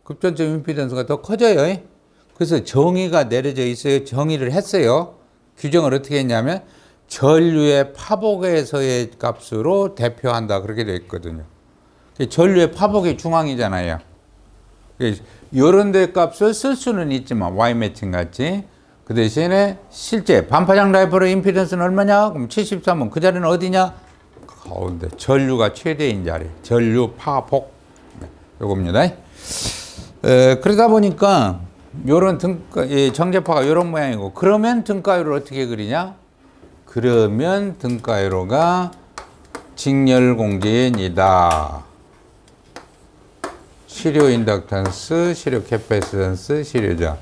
S1: 급전점 임피던스가 더 커져요. 그래서 정의가 내려져 있어요. 정의를 했어요. 규정을 어떻게 했냐면 전류의 파복에서의 값으로 대표한다. 그렇게 되어 있거든요. 전류의 파복이 중앙이잖아요. 이런 데 값을 쓸 수는 있지만 Y 매칭 같이 그 대신에 실제 반파장 다이폴의 임피던스는 얼마냐? 그럼 73은 그 자리는 어디냐? 가운데 전류가 최대인 자리. 전류 파복 요겁니다. 그러다 보니까 요런 정제파가 요런 모양이고 그러면 등가요를 어떻게 그리냐? 그러면 등가요로가 직렬공진이다. 시료 인덕턴스, 시료 캐패시턴스, 시료자.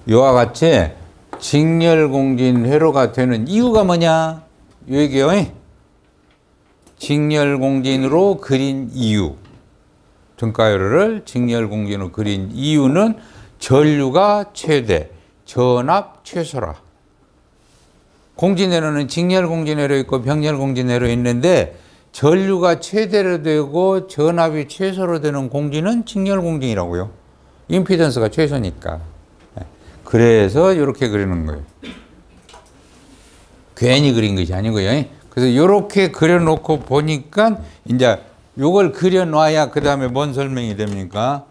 S1: 이와 같이 직렬공진 회로가 되는 이유가 뭐냐? 이 얘기요. 직렬공진으로 그린 이유. 등가요를 직렬공진으로 그린 이유는 전류가 최대, 전압 최소라. 공진회로는 직렬공진회로 있고 병렬공진회로 있는데 전류가 최대로 되고 전압이 최소로 되는 공진은 직렬공진이라고요. 임피던스가 최소니까. 그래서 이렇게 그리는 거예요. 괜히 그린 것이 아니고요. 그래서 이렇게 그려놓고 보니까 이제 요걸 그려놔야 그 다음에 뭔 설명이 됩니까?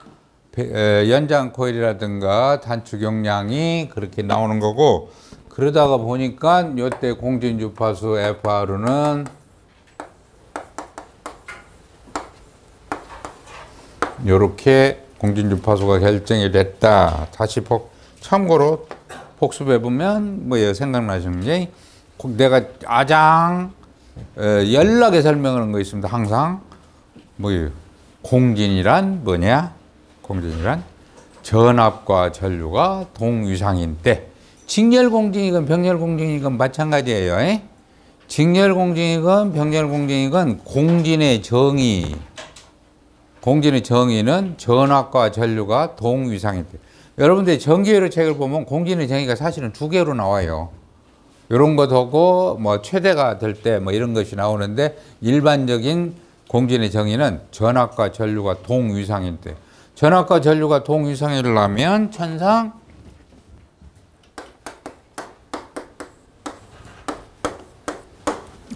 S1: 연장 코일이라든가 단축 용량이 그렇게 나오는 거고 그러다가 보니까 요때 공진 주파수 FR는 요렇게 공진 주파수가 결정이 됐다. 다시 참고로 복습해 보면 뭐예요? 생각나시는 게 내가 가장 연락에 설명하는 거 있습니다. 항상 뭐예요? 공진이란 뭐냐? 공진이란 전압과 전류가 동위상인 때 직렬공진이건 병렬공진이건 마찬가지예요. 직렬공진이건 병렬공진이건 공진의 정의 공진의 정의는 전압과 전류가 동위상인 때. 여러분들 전기회로 책을 보면 공진의 정의가 사실은 두 개로 나와요. 이런 것하고 뭐 최대가 될 때 뭐 이런 것이 나오는데 일반적인 공진의 정의는 전압과 전류가 동위상일 때. 전압과 전류가 동위상이라면 천상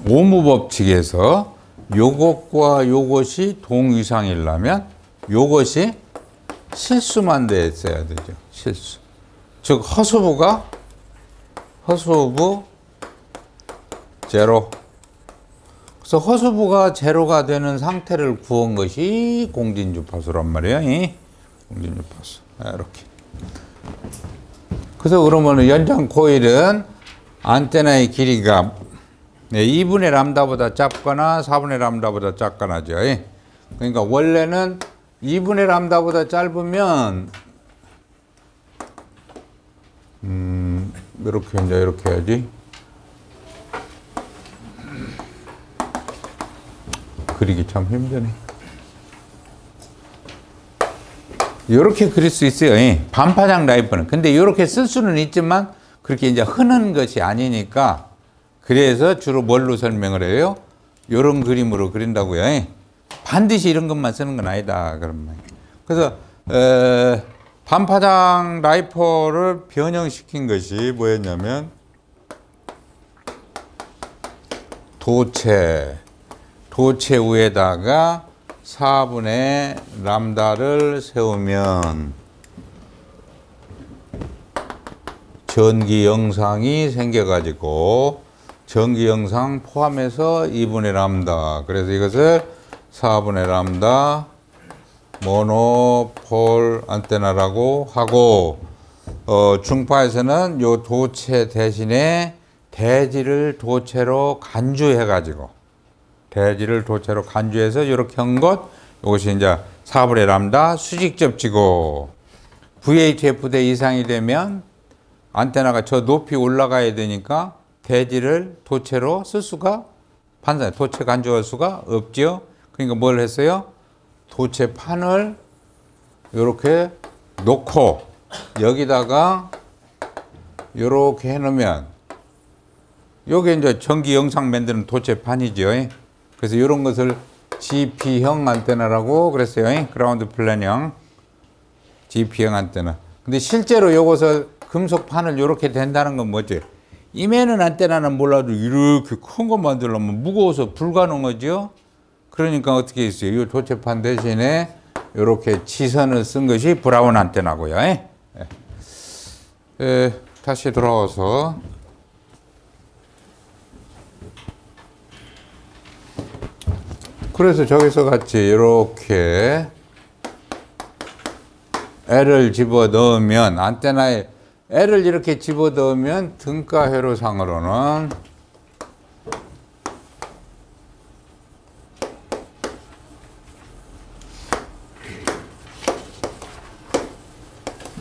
S1: 오무 법칙에서 요것과 요것이 동위상이려면 요것이 실수만 됐어야 되죠. 실수. 즉 허수부가 허수부 제로. 그래서 허수부가 제로가 되는 상태를 구한 것이 공진주파수란 말이에요. 공진주파수. 이렇게. 그래서 그러면 연장 코일은 안테나의 길이가 2분의 람다보다 작거나 4분의 람다보다 작거나죠. 그러니까 원래는 2분의 람다보다 짧으면 이렇게 이제 이렇게 해야지. 그리기 참 힘드네. 이렇게 그릴 수 있어요. 반파장 라이프는. 근데 이렇게 쓸 수는 있지만 그렇게 이제 흔한 것이 아니니까 그래서 주로 뭘로 설명을 해요? 이런 그림으로 그린다고요. 반드시 이런 것만 쓰는 건 아니다. 그런 말. 그래서 반파장 라이퍼를 변형시킨 것이 뭐였냐면 도체 위에다가 4분의 람다를 세우면 전기 영상이 생겨가지고 전기 영상 포함해서 2분의 람다. 그래서 이것을 4분의 람다 모노폴 안테나라고 하고 중파에서는 요 도체 대신에 대지를 도체로 간주해가지고 대지를 도체로 간주해서 이렇게 한 것, 이것이 이제 4분의 람다 수직접지고 VHF 대 이상이 되면 안테나가 저 높이 올라가야 되니까 대지를 도체로 쓸 수가 도체 간주할 수가 없죠. 그러니까 뭘 했어요? 도체판을 이렇게 놓고 여기다가 이렇게 해놓으면 요게 이제 전기 영상 만드는 도체판이죠. 그래서 이런 것을 GP형 안테나라고 그랬어요. 그라운드 플랜형 GP형 안테나. 근데 실제로 요것을 금속판을 이렇게 된다는 건 뭐지? 이면은 안테나는 몰라도 이렇게 큰 거 만들려면 무거워서 불가능하죠. 그러니까 어떻게 했어요? 이 도체판 대신에 이렇게 지선을 쓴 것이 브라운 안테나고요. 다시 돌아와서 그래서 저기서 같이 이렇게 L을 집어 넣으면 안테나에 L을 이렇게 집어 넣으면 등가 회로상으로는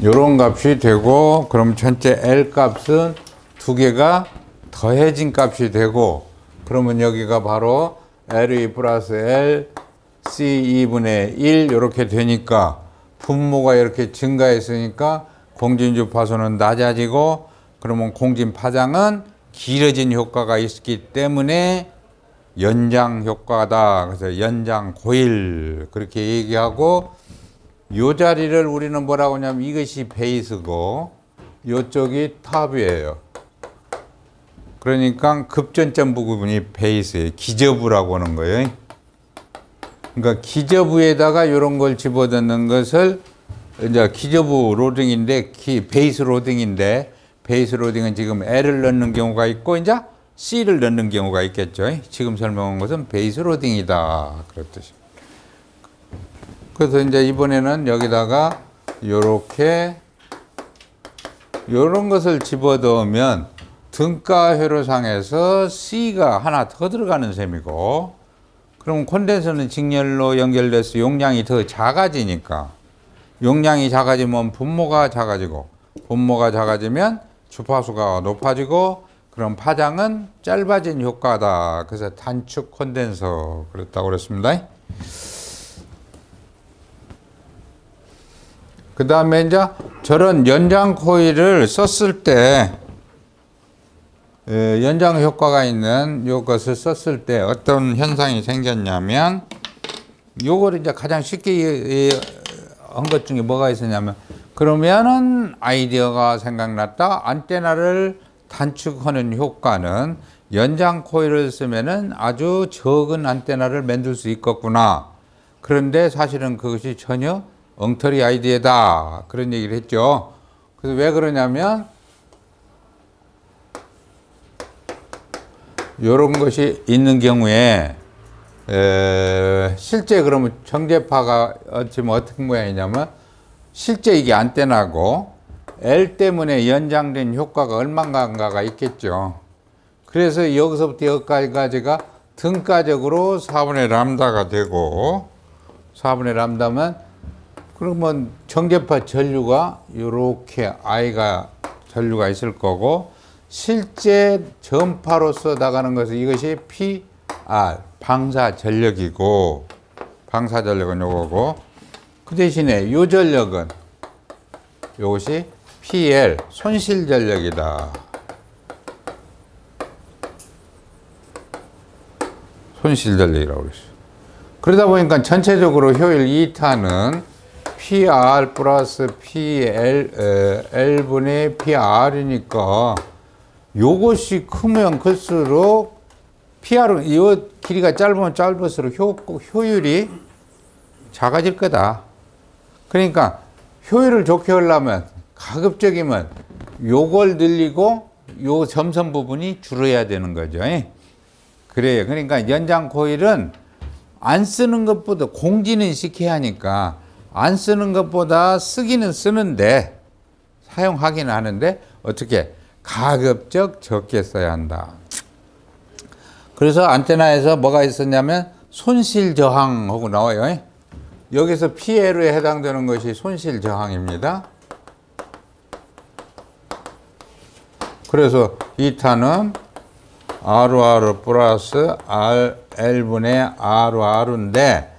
S1: 요런 값이 되고, 그럼 전체 L 값은 두 개가 더해진 값이 되고, 그러면 여기가 바로 L2 플러스 L C 2분의 1 이렇게 되니까 분모가 이렇게 증가했으니까 공진 주파수는 낮아지고, 그러면 공진 파장은 길어진 효과가 있기 때문에 연장 효과다. 그래서 연장 고일 그렇게 얘기하고, 요 자리를 우리는 뭐라고 하냐면 이것이 베이스고 요쪽이 탑이에요. 그러니까 급전점 부분이 베이스예요. 기저부라고 하는 거예요. 그러니까 기저부에다가 이런 걸 집어넣는 것을 이제 기저부 로딩인데 베이스 로딩인데, 베이스 로딩은 지금 L을 넣는 경우가 있고 이제 C를 넣는 경우가 있겠죠. 지금 설명한 것은 베이스 로딩이다 그랬듯이. 그래서 이제 이번에는 여기다가 요렇게 요런 것을 집어넣으면 등가 회로상에서 C가 하나 더 들어가는 셈이고, 그럼 콘덴서는 직렬로 연결돼서 용량이 더 작아지니까, 용량이 작아지면 분모가 작아지고, 분모가 작아지면 주파수가 높아지고, 그럼 파장은 짧아진 효과다. 그래서 단축 콘덴서 그랬다고 그랬습니다. 그 다음에 이제 저런 연장 코일을 썼을 때, 연장 효과가 있는 요것을 썼을 때 어떤 현상이 생겼냐면, 요걸 이제 가장 쉽게 한 것 중에 뭐가 있었냐면, 그러면은 아이디어가 생각났다. 안테나를 단축하는 효과는 연장 코일을 쓰면은 아주 적은 안테나를 만들 수 있겠구나. 그런데 사실은 그것이 전혀 엉터리 아이디어다. 그런 얘기를 했죠. 그래서 왜 그러냐면, 이런 것이 있는 경우에 실제 그러면 정제파가 지금 어떤 모양이냐면, 실제 이게 안테나고 L 때문에 연장된 효과가 얼마인가가 있겠죠. 그래서 여기서부터 여기까지가 등가적으로 4분의 람다가 되고, 4분의 람다면 그러면 정제파 전류가 이렇게 I가 전류가 있을 거고, 실제 전파로서 나가는 것은 이것이 PR 방사 전력이고, 방사 전력은 요거고, 그 대신에 요 전력은 요것이 PL 손실 전력이다. 손실 전력이라고 그랬어요. 그러다 보니까 전체적으로 효율 2타는 PR 플러스 PL, L분의 PR이니까 요것이 크면 클수록 PR은 이 길이가 짧으면 짧을수록 효율이 작아질 거다. 그러니까 효율을 좋게 하려면 가급적이면 요걸 늘리고 요 점선 부분이 줄어야 되는 거죠. 그래요. 그러니까 연장 코일은 안 쓰는 것보다 공지는 시켜야 하니까 안 쓰는 것보다 쓰기는 쓰는데, 사용하기는 하는데 어떻게 가급적 적게 써야 한다. 그래서 안테나에서 뭐가 있었냐면 손실 저항 하고 나와요. 여기서 PL에 해당되는 것이 손실 저항입니다. 그래서 2타는 RR 플러스 L분의 RR인데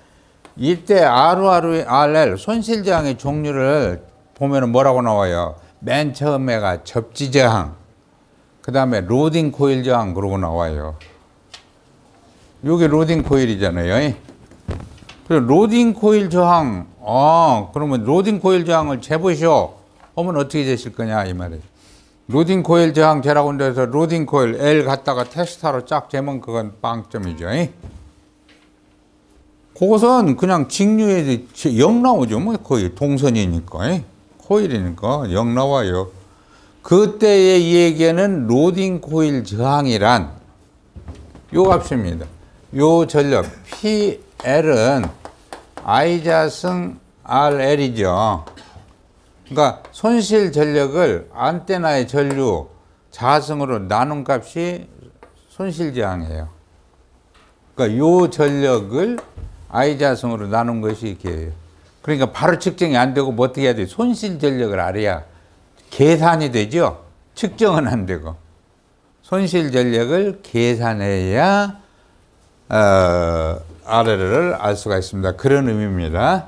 S1: 이때 RR 손실저항의 종류를 보면 뭐라고 나와요? 맨 처음에가 접지저항, 그 다음에 로딩 코일 저항 그러고 나와요. 요게 로딩 코일이잖아요. 그래서 로딩 코일 저항, 그러면 로딩 코일 저항을 재보시오 하면 어떻게 되실 거냐 이 말이에요. 로딩 코일 저항 재라고 해서 로딩 코일 L 갖다가 테스타로 쫙 재면 그건 빵점이죠. 그것은 그냥 직류에 0 나오죠. 뭐 거의 동선이니까. 코일이니까 0 나와요. 그때의 이 얘기는 로딩 코일 저항이란 요 값입니다. 요 전력 PL은 I자승 RL이죠. 그러니까 손실 전력을 안테나의 전류 자승으로 나눈 값이 손실 저항이에요. 그러니까 요 전력을 I자승으로 나눈 것이 이렇게. 그러니까 바로 측정이 안 되고 뭐 어떻게 해야 돼? 손실 전력을 알아야 계산이 되죠. 측정은 안 되고. 손실 전력을 계산해야 RL을 알 수가 있습니다. 그런 의미입니다.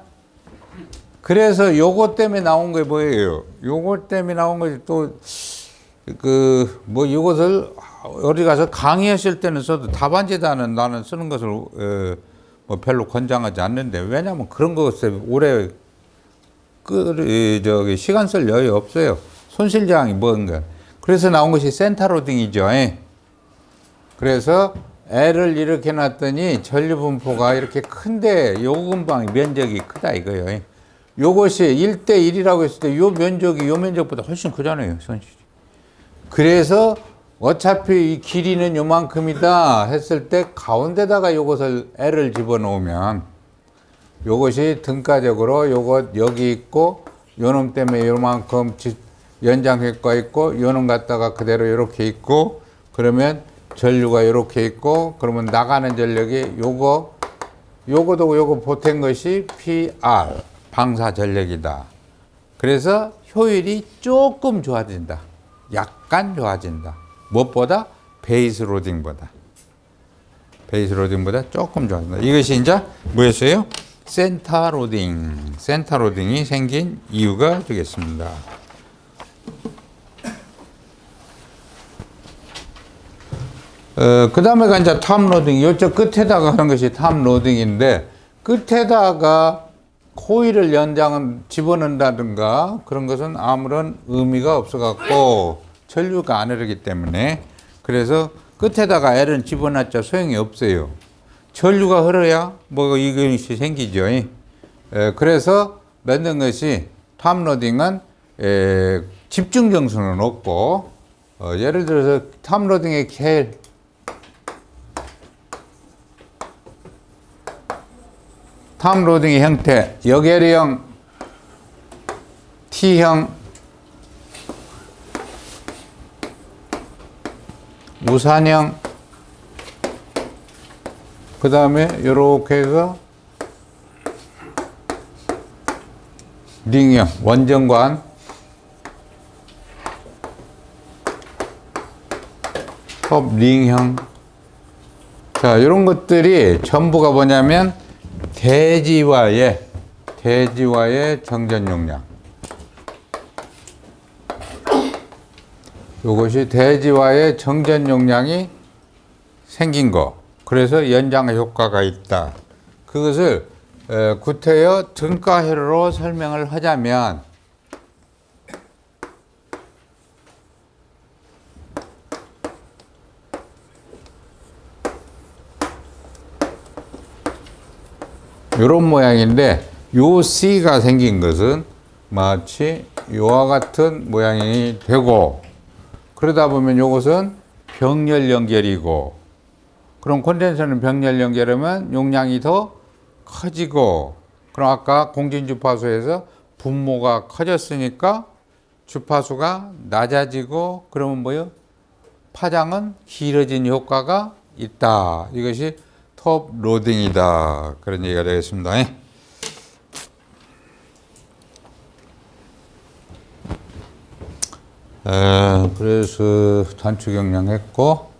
S1: 그래서 요거 때문에 나온 게 뭐예요? 요거 때문에 나온 것이 또, 이것을 어디 가서 강의하실 때는 써도 답안지다는 나는 쓰는 것을, 뭐 별로 권장하지 않는데, 왜냐면 그런 것에 오래, 시간 쓸 여유 없어요. 손실저항이 뭔가. 그래서 나온 것이 센터로딩이죠. 그래서 L을 이렇게 놨더니 전류 분포가 이렇게 큰데 요 근방의 면적이 크다 이거예요. 요것이 1대1이라고 했을 때 요 면적이 요 면적보다 훨씬 크잖아요, 손실이. 그래서 어차피 이 길이는 요만큼이다 했을 때 가운데다가 요것을 L을 집어넣으면 요것이 등가적으로 요것 여기 있고 요놈 때문에 요만큼 연장 효과 있고 요놈 갖다가 그대로 이렇게 있고 그러면 전류가 이렇게 있고 그러면 나가는 전력이 요거도 요거 보탠 것이 PR 방사 전력이다. 그래서 효율이 조금 좋아진다. 약간 좋아진다. 무엇보다? 베이스 로딩보다 조금 좋아진다. 이것이 이제 뭐였어요? 센터 로딩이 생긴 이유가 되겠습니다. 그 다음에가 이제 탑 로딩. 이쪽 끝에다가 하는 것이 탑 로딩인데, 끝에다가 코일을 연장은 집어넣는다든가 그런 것은 아무런 의미가 없어갖고 전류가 안 흐르기 때문에 그래서 끝에다가 L은 집어넣자 소용이 없어요. 전류가 흐르야 뭐 이것이 생기죠. 그래서 만든 것이 탑로딩은 집중 정수는 없고 예를 들어서 탑로딩의 제일 탑로딩의 형태 여계리형, T형, 우산형, 그 다음에 이렇게 해서 링형, 원정관, 컵 링형. 자, 이런 것들이 전부가 뭐냐면 대지와의 정전 용량. 이것이 대지와의 정전 용량이 생긴 거. 그래서 연장 효과가 있다. 그것을 구태여 등가회로로 설명을 하자면 이런 모양인데 요 C가 생긴 것은 마치 요와 같은 모양이 되고 그러다 보면 요것은 병렬 연결이고 그럼 콘덴서는 병렬 연결하면 용량이 더 커지고 그럼 아까 공진 주파수에서 분모가 커졌으니까 주파수가 낮아지고 그러면 뭐요? 파장은 길어진 효과가 있다. 이것이 톱 로딩이다. 그런 얘기가 되겠습니다. 그래서 단축 용량 했고,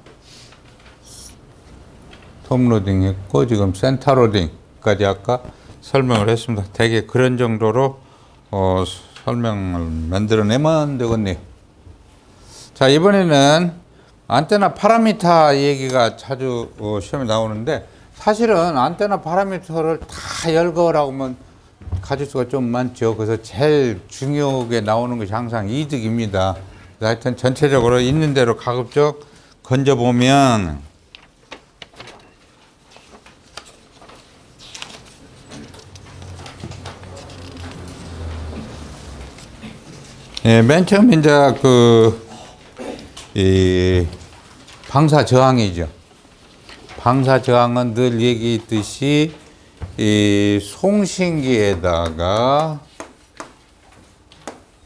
S1: 톱로딩 했고, 지금 센터 로딩까지 아까 설명을 했습니다. 대개 그런 정도로 설명을 만들어내면 되겠네요. 자, 이번에는 안테나 파라미터 얘기가 자주 시험에 나오는데, 사실은 안테나 파라미터를 다 열거라고 하면 가짓수가 좀 많죠. 그래서 제일 중요하게 나오는 것이 항상 이득입니다. 하여튼 전체적으로 있는 대로 가급적 건져보면 맨 처음 이제 이 방사 저항이죠. 방사 저항은 늘 얘기했듯이 이 송신기에다가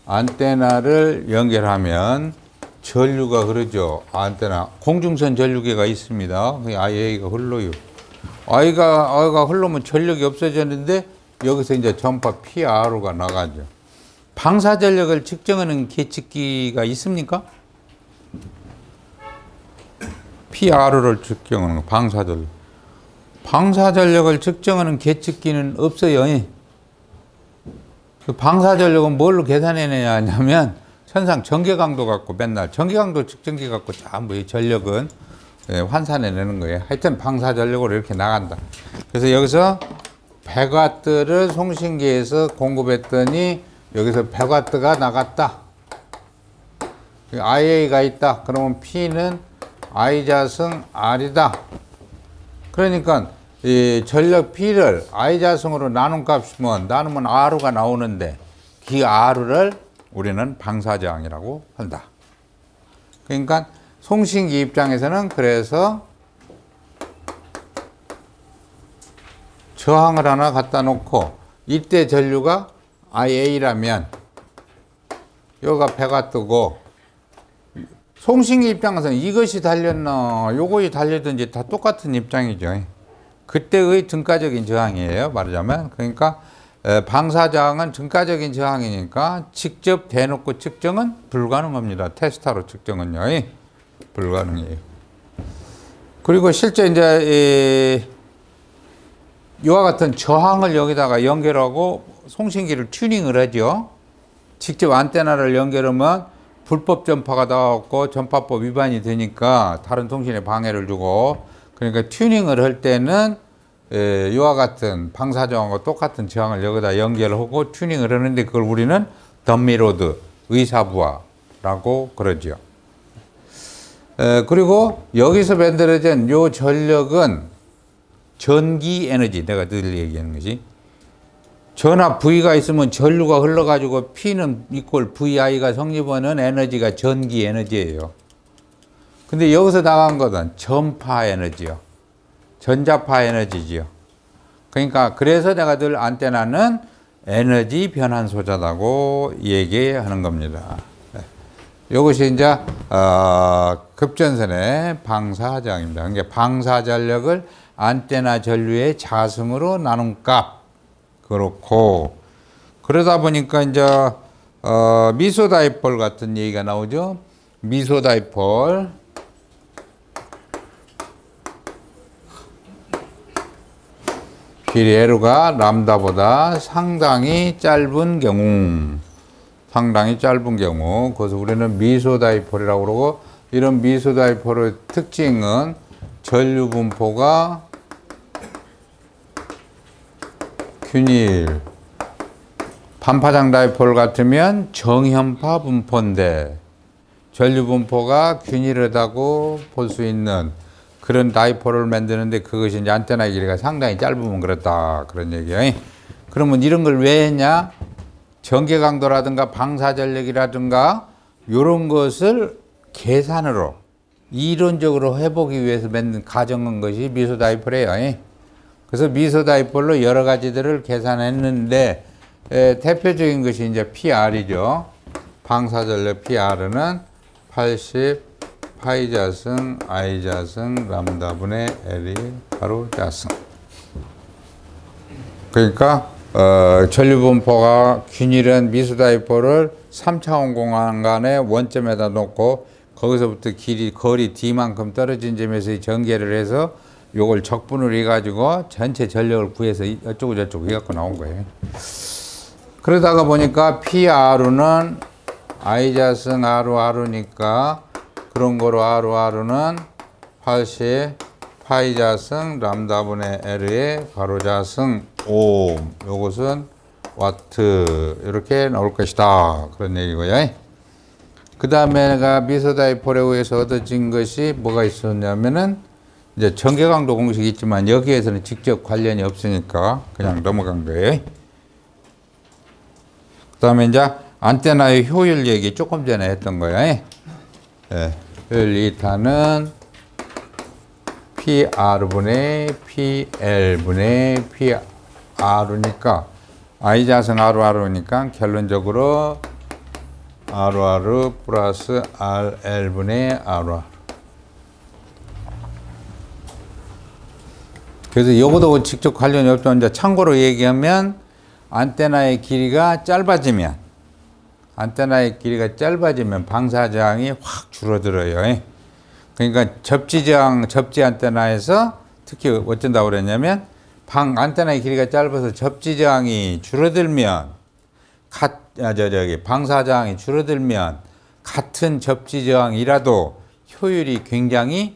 S1: 안테나를 연결하면 전류가 흐르죠. 안테나 공중선 전류계가 있습니다. IA가 흘러요. I가 흐르면 전력이 없어졌는데 여기서 이제 전파 PR가 나가죠. 방사 전력을 측정하는 계측기가 있습니까? PR를 측정하는 거, 방사 전력. 방사 전력을 측정하는 계측기는 없어요. 그 방사 전력은 뭘로 계산해내냐 하냐면 천상 전개 강도 갖고 맨날 전개 강도 측정기 갖고 전부 이 전력은 환산해내는 거예요. 하여튼 방사 전력으로 이렇게 나간다. 그래서 여기서 100W를 송신기에서 공급했더니 여기서 100W가 나갔다. IA가 있다. 그러면 P는 I 자승 R이다. 그러니까 이 전력 P를 I 자승으로 나누면 R가 나오는데 그 R를 우리는 방사저항이라고 한다. 그러니까 송신기 입장에서는 그래서 저항을 하나 갖다 놓고 이때 전류가 IA라면 여기가 100W고 송신기 입장에서는 이것이 달렸나 요것이 달리든지 다 똑같은 입장이죠. 그때의 등가적인 저항이에요, 말하자면. 그러니까 방사저항은 등가적인 저항이니까 직접 대놓고 측정은 불가능합니다. 테스터로 측정은요, 불가능해요. 그리고 실제 이제 이와 같은 저항을 여기다가 연결하고 송신기를 튜닝을 하죠. 직접 안테나를 연결하면 불법 전파가 나왔고 전파법 위반이 되니까 다른 통신에 방해를 주고, 그러니까 튜닝을 할 때는 이와 같은 방사저항과 똑같은 저항을 여기다 연결하고 튜닝을 하는데 그걸 우리는 덤미로드, 의사부하라고 그러죠. 그리고 여기서 만들어진 요 전력은 전기 에너지, 내가 늘 얘기하는 것이 전압 V가 있으면 전류가 흘러가지고 P는 이퀄 VI가 성립하는 에너지가 전기 에너지예요. 근데 여기서 나간 것은 전파 에너지요. 전자파 에너지지요. 그러니까 그래서 내가 늘 안테나는 에너지 변환 소자라고 얘기하는 겁니다. 이것이 이제 급전선의 방사저항입니다. 그러니까 방사 전력을 안테나 전류의 자승으로 나눈 값. 그렇고, 그러다 보니까 이제 미소 다이폴 같은 얘기가 나오죠. 미소 다이폴. 길이 L가 람다보다 상당히 짧은 경우, 그래서 우리는 미소 다이폴이라고 그러고, 이런 미소 다이폴의 특징은 전류 분포가 균일, 반파장 다이폴 같으면 정현파 분포인데 전류 분포가 균일하다고 볼 수 있는 그런 다이폴을 만드는데 그것이 이제 안테나 길이가 상당히 짧으면 그렇다, 그런 얘기예요. 그러면 이런 걸 왜 했냐? 전개 강도라든가 방사 전력이라든가 이런 것을 계산으로 이론적으로 해보기 위해서 만든 가정한 것이 미소 다이폴이에요. 그래서 미소 다이폴로 여러 가지들을 계산했는데 대표적인 것이 이제 PR이죠. 방사 전력 PR는 80 파이 자승 I 자승 람다분의 L이 바로 자승. 그러니까 전류 분포가 균일한 미소 다이폴을 3차원 공간에 원점에다 놓고 거기서부터 거리 D만큼 떨어진 점에서 전개를 해서 요걸 적분을 해가지고 전체 전력을 구해서 어쩌고 저쩌고 해갖고 나온 거예요. 그러다가 보니까 PR은 I자승 RR니까 그런 거로 RR는 80 파이자승 람다분의 L의 가로자승 오hm, 요것은 와트 이렇게 나올 것이다 그런 얘기고요. 그 다음에 내가 미소다이폴에 의해서 얻어진 것이 뭐가 있었냐면은 이제 전개강도 공식이 있지만 여기에서는 직접 관련이 없으니까 그냥 넘어간 거예요. 그 다음에 이제 안테나의 효율 얘기 조금 전에 했던 거예요. 네. 효율 이타는 PR분의 PL분의 PR니까 I자승 RR니까 결론적으로 RR 플러스 RL분의 RR. 그래서 이거도 직접 관련이 없던 이제 참고로 얘기하면 안테나의 길이가 짧아지면 방사저항이 확 줄어들어요. 그러니까 접지 안테나에서 특히 어쩐다고 그랬냐면 안테나의 길이가 짧아서 접지 저항이 줄어들면 방사저항이 줄어들면 같은 접지 저항이라도 효율이 굉장히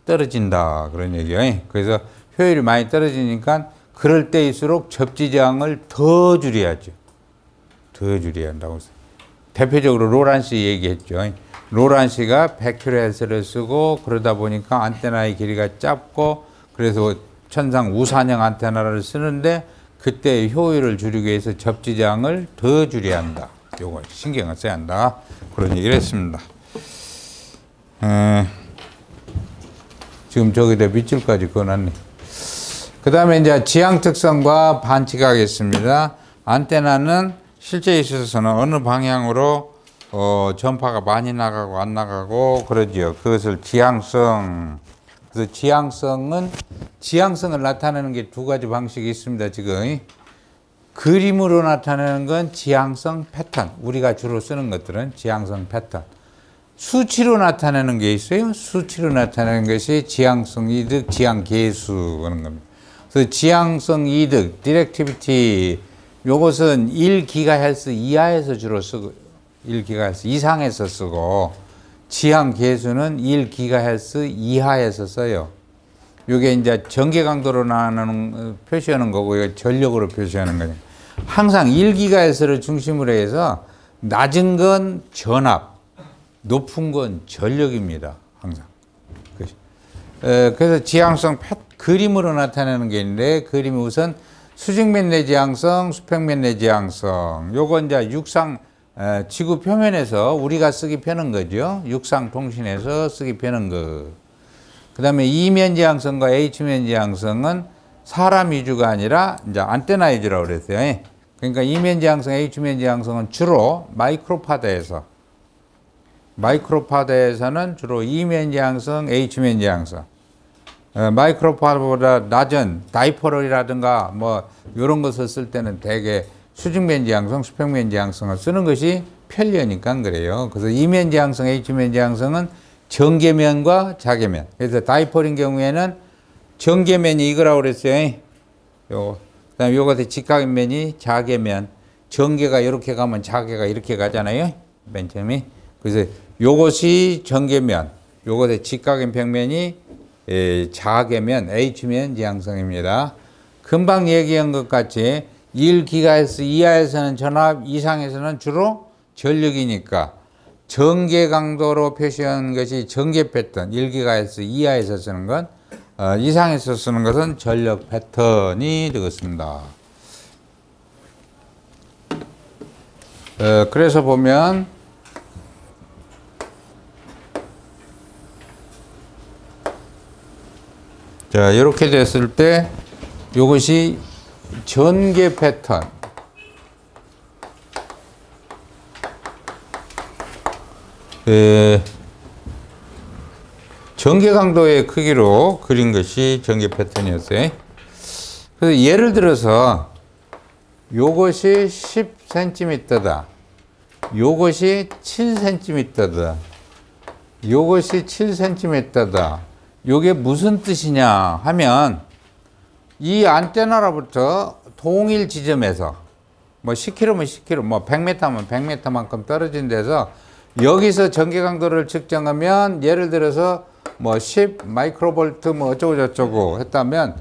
S1: 떨어진다 그런 얘기예요. 그래서 효율이 많이 떨어지니까 그럴 때일수록 접지 저항을 더 줄여야죠. 더 줄여야 한다고 했어요. 대표적으로 로란시 얘기했죠. 로란시가 100kHz를 쓰고 그러다 보니까 안테나의 길이가 짧고 그래서 천상 우산형 안테나를 쓰는데 그때 효율을 줄이기 위해서 접지 저항을 더 줄여야 한다. 요거 신경을 써야 한다. 그런 얘기를 했습니다. 지금 저기다 밑줄까지 그어놨네. 그 다음에 이제 지향 특성과 반칙하겠습니다. 안테나는 실제 있어서는 어느 방향으로 전파가 많이 나가고 안 나가고 그러지요. 그것을 지향성. 그래서 지향성을 나타내는 게 두 가지 방식이 있습니다. 지금 그림으로 나타내는 건 지향성 패턴. 우리가 주로 쓰는 것들은 지향성 패턴. 수치로 나타내는 게 있어요. 수치로 나타내는 것이 지향성 이득, 지향계수 하는 겁니다. 그래서 지향성 이득, 디렉티비티 요것은 1GHz 이하에서 주로 쓰고 1GHz 이상에서 쓰고 지향계수는 1GHz 이하에서 써요. 요게 이제 전개 강도로 나누는 표시하는 거고 이거 전력으로 표시하는 거예요. 항상 1GHz를 중심으로 해서 낮은 건 전압, 높은 건 전력입니다. 항상. 그래서 지향성 그림으로 나타내는 게 있는데 그림이 우선 수직면 내 지향성, 수평면 내 지향성. 요건 이제 지구 표면에서 우리가 쓰기 편한 거죠. 육상 통신에서 쓰기 편한 거. 그 다음에 이면 지향성과 H면 지향성은 사람 위주가 아니라 이제 안테나 위주라고 그랬어요. 그러니까 이면 지향성, H면 지향성은 주로 마이크로파드에서는 주로 이면 지향성, H면 지향성. 마이크로파드보다 낮은 다이폴이라든가 뭐 이런 것을 쓸 때는 대개 수직면 지향성, 수평면 지향성을 쓰는 것이 편리하니까 그래요. 그래서 이면 지향성, H면 지향성은 전개면과 자개면. 그래서 다이폴인 경우에는 전개면이 이거라고 그랬어요. 그다음에 요것의 직각면이 자개면. 전개가 이렇게 가면 자개가 이렇게 가잖아요. 맨 처음에. 그래서 요것이 전개면, 요것의 직각인 평면이 자개면, H면 지향성입니다. 금방 얘기한 것 같이 1GHz 이하에서는 전압, 이상에서는 주로 전력이니까 전개 강도로 표시한 것이 전개 패턴, 1GHz 이하에서 쓰는 건, 이상에서 쓰는 것은 전력 패턴이 되겠습니다. 그래서 보면 자, 이렇게 됐을 때 이것이 전개 패턴. 전개 강도의 크기로 그린 것이 전개 패턴이었어요. 그래서 예를 들어서 이것이 10cm다. 요것이 7cm다. 요것이 7cm다. 요게 무슨 뜻이냐 하면 이 안테나로부터 동일 지점에서 뭐 10km면 10km, 뭐 100m면 100m만큼 떨어진 데서 여기서 전기 강도를 측정하면 예를 들어서 뭐 10 마이크로볼트 뭐 어쩌고 저쩌고 했다면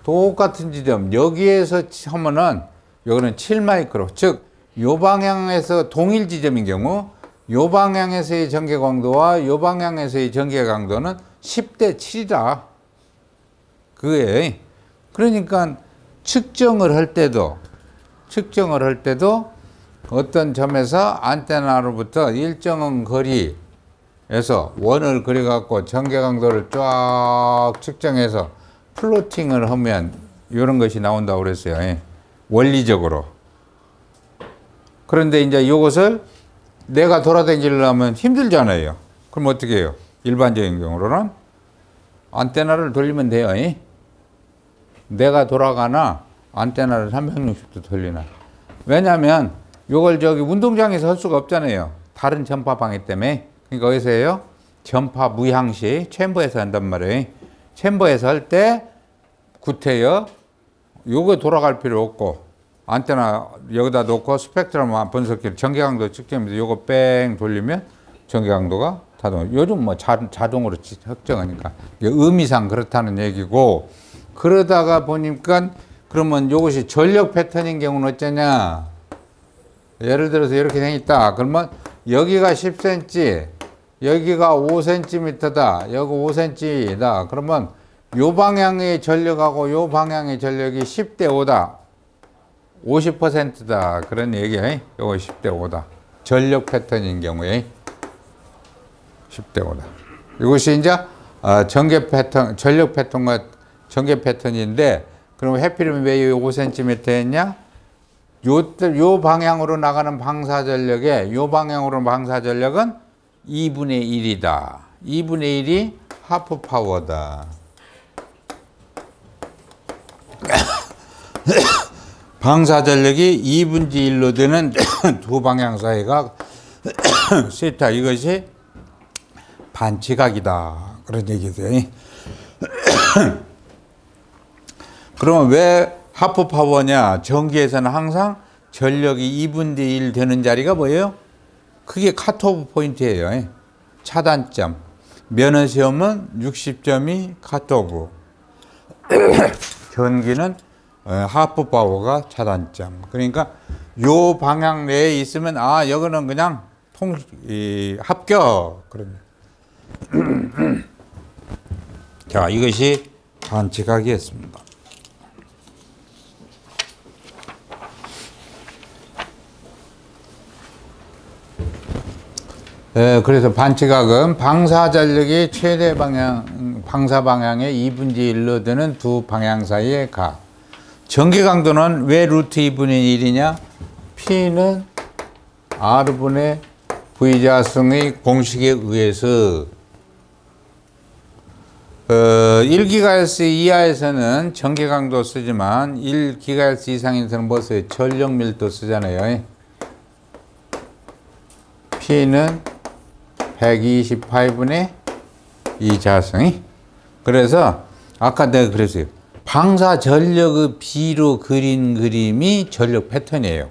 S1: 똑같은 지점 여기에서 하면은 여기는 7 마이크로, 즉 요 방향에서 동일 지점인 경우 요 방향에서의 전기 강도와 요 방향에서의 전기 강도는 10대 7이다. 그게 그러니까 측정을 할 때도 어떤 점에서 안테나로부터 일정한 거리에서 원을 그려갖고 전기 강도를 쫙 측정해서 플로팅을 하면 이런 것이 나온다고 그랬어요. 원리적으로. 그런데 이제 이것을 내가 돌아다니려면 힘들잖아요. 그럼 어떻게 해요? 일반적인 경우로는 안테나를 돌리면 돼요. 내가 돌아가나 안테나를 360도 돌리나. 왜냐하면 이걸 저기 운동장에서 할 수가 없잖아요. 다른 전파 방해 때문에. 그러니까 어디서 해요? 전파 무향시 챔버에서 한단 말이에요. 챔버에서 할 때 구태여 요거 돌아갈 필요 없고 안테나 여기다 놓고 스펙트럼 분석기를 전기강도 측정해서 요거 뺑 돌리면 전기강도가 요즘 뭐 자동으로 측정하니까 의미상 그렇다는 얘기고, 그러다가 보니까 그러면 요것이 전력 패턴인 경우는 어쩌냐. 예를 들어서 이렇게 돼 있다. 그러면 여기가 10cm, 여기가 5cm다. 여기 5cm다. 그러면 요 방향의 전력하고 요 방향의 전력이 10대 5다. 50%다. 그런 얘기야. 요거 10대 5다. 전력 패턴인 경우에 10대 5다. 이것이 이제 전개 패턴, 전력 패턴과 전개 패턴인데, 그럼 해필이면 왜 5cm 했냐? 요 방향으로 나가는 방사 전력에 요 방향으로 방사 전력은 2분의 1이다. 2분의 1이 하프 파워다. 방사 전력이 2분의 1로 되는 두 방향 사이가 세타, 이것이 반지각이다. 그런 얘기죠. 그러면 왜 하프 파워냐? 전기에서는 항상 전력이 2분의 1 되는 자리가 뭐예요? 그게 카트오프 포인트예요. 차단점. 면허 시험은 60점이 카트오프. 전기는 하프 파워가 차단점. 그러니까 요 방향 내에 있으면 여기는 그냥 합격. 그러면 자, 이것이 반지각이었습니다. 그래서 반지각은 방사 전력이 최대 방향, 방사 방향의 2분의 1로 되는 두 방향 사이의 각. 전기 강도는 왜 루트 2분의 1이냐? P는 R분의 V자승의 공식에 의해서 1GHz 이하에서는 전기 강도 쓰지만 1GHz 이상에서는 뭐 써요? 전력 밀도 쓰잖아요. P는 128분의 2자승이. 그래서 아까 내가 그랬어요. 방사 전력의 비로 그린 그림이 전력 패턴이에요.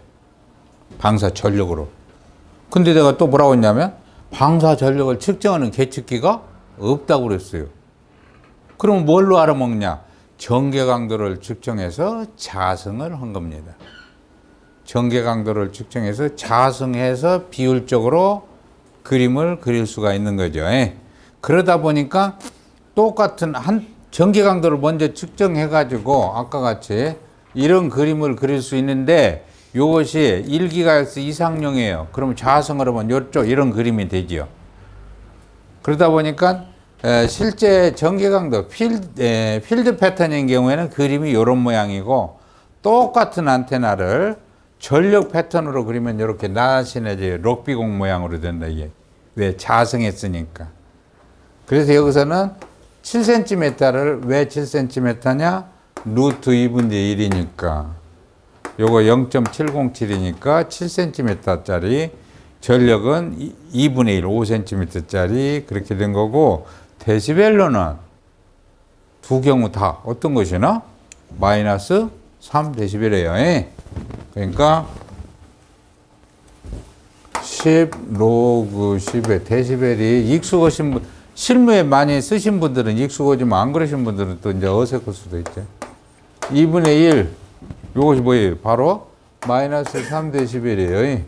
S1: 방사 전력으로. 근데 내가 또 뭐라고 했냐면 방사 전력을 측정하는 계측기가 없다고 그랬어요. 그럼 뭘로 알아먹냐? 전개 강도를 측정해서 자승을 한 겁니다. 전개 강도를 측정해서 자승해서 비율적으로 그림을 그릴 수가 있는 거죠. 그러다 보니까 똑같은 전기 강도를 먼저 측정해 가지고 아까 같이 이런 그림을 그릴 수 있는데, 이것이 1GHz 이상용이에요. 그러면 자승을 하면 이쪽 이런 그림이 되죠. 그러다 보니까 실제 전기 강도 필드 패턴인 경우에는 그림이 이런 모양이고, 똑같은 안테나를 전력 패턴으로 그리면 이렇게 나신해져요. 럭비공 모양으로 된다. 이게 왜 자승했으니까. 그래서 여기서는 7cm를 왜 7cm냐? 루트 2분의 1이니까 요거 0.707이니까 7cm짜리 전력은 2분의 1, 5cm짜리 그렇게 된 거고, 데시벨로는 두 경우 다 어떤 것이나 마이너스 3데시벨이에요. 그러니까 10 로그 10의 데시벨이 익숙하신 분, 실무에 많이 쓰신 분들은 익숙하지만 안 그러신 분들은 또 이제 어색할 수도 있죠. 2분의 1, 요것이 뭐예요? 바로 마이너스 3데시벨이에요.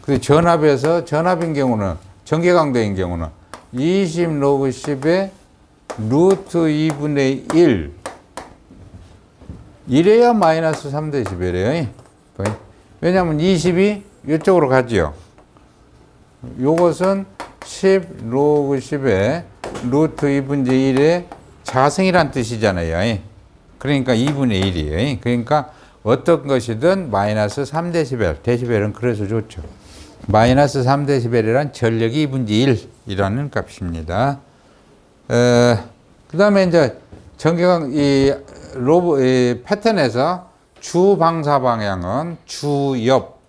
S1: 근데 전압인 경우는, 전개 강도인 경우는 20 로그 10의 루트 2분의 1. 이래야 마이너스 3데시벨이에요. 왜냐하면 20이 이쪽으로 가죠. 요것은 10 로그 10의 루트 2분의 1의 자승이란 뜻이잖아요. 그러니까 2분의 1이에요. 그러니까 어떤 것이든 마이너스 3데시벨. 데시벨은 그래서 좋죠. 마이너스 3데시벨이란 전력이 2분의 1이라는 값입니다. 그 다음에 이제 전개강, 이 패턴에서 주 방사 방향은 주옆,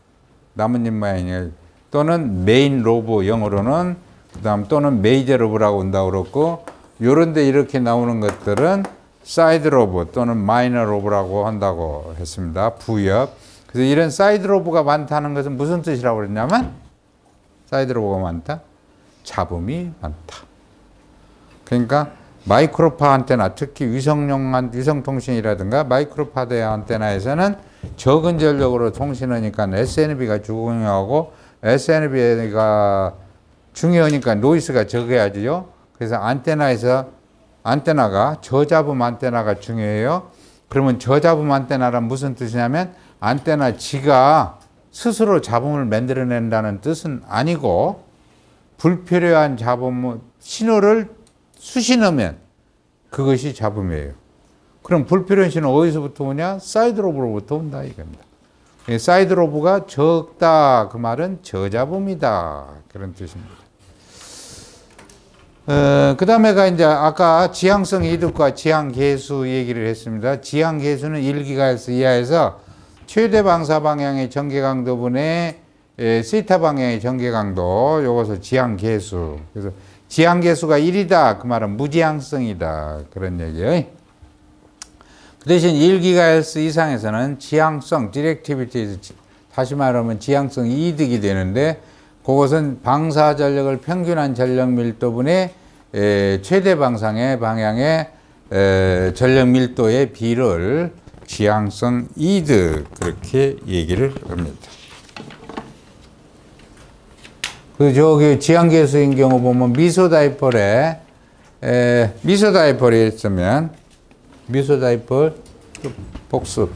S1: 나뭇잎 모양이에요. 또는 메인 로브, 영어로는, 그 다음 또는 메이저 로브라고 한다고 그렇고, 요런데 이렇게 나오는 것들은 사이드 로브 또는 마이너 로브라고 한다고 했습니다. 부엽. 그래서 이런 사이드 로브가 많다는 것은 무슨 뜻이라고 그랬냐면, 사이드 로브가 많다? 잡음이 많다. 그러니까 마이크로파 안테나, 특히 위성통신이라든가 마이크로파 안테나에서는 적은 전력으로 통신하니까 SNB가 중요하고, SNB가 중요하니까 노이스가 적어야지요. 그래서 안테나가 저잡음 안테나가 중요해요. 그러면 저잡음 안테나란 무슨 뜻이냐면, 안테나 지가 스스로 잡음을 만들어낸다는 뜻은 아니고, 불필요한 잡음, 신호를 수신하면 그것이 잡음이에요. 그럼 불필요한 신호 어디서부터 오냐? 사이드 로브로부터 온다 이겁니다. 사이드 로브가 적다, 그 말은 저잡음이다, 그런 뜻입니다. 그 다음에가 이제 아까 지향성 이득과 지향계수 얘기를 했습니다. 지향계수는 1GHz 이하에서 최대 방사 방향의 전개강도분의 시타 방향의 전개강도, 요것을 지향계수. 그래서 지향계수가 1이다, 그 말은 무지향성이다, 그런 얘기예요. 그 대신 1GHz 이상에서는 지향성, 디렉티비티, 다시 말하면 지향성 이득이 되는데, 그것은 방사 전력을 평균한 전력 밀도분의 최대 방향의 전력 밀도의 비를 지향성 이득, 그렇게 얘기를 합니다. 그 저기 지향계수인 경우 보면 미소다이폴에 미소다이폴이 있으면, 미소다이폴 복습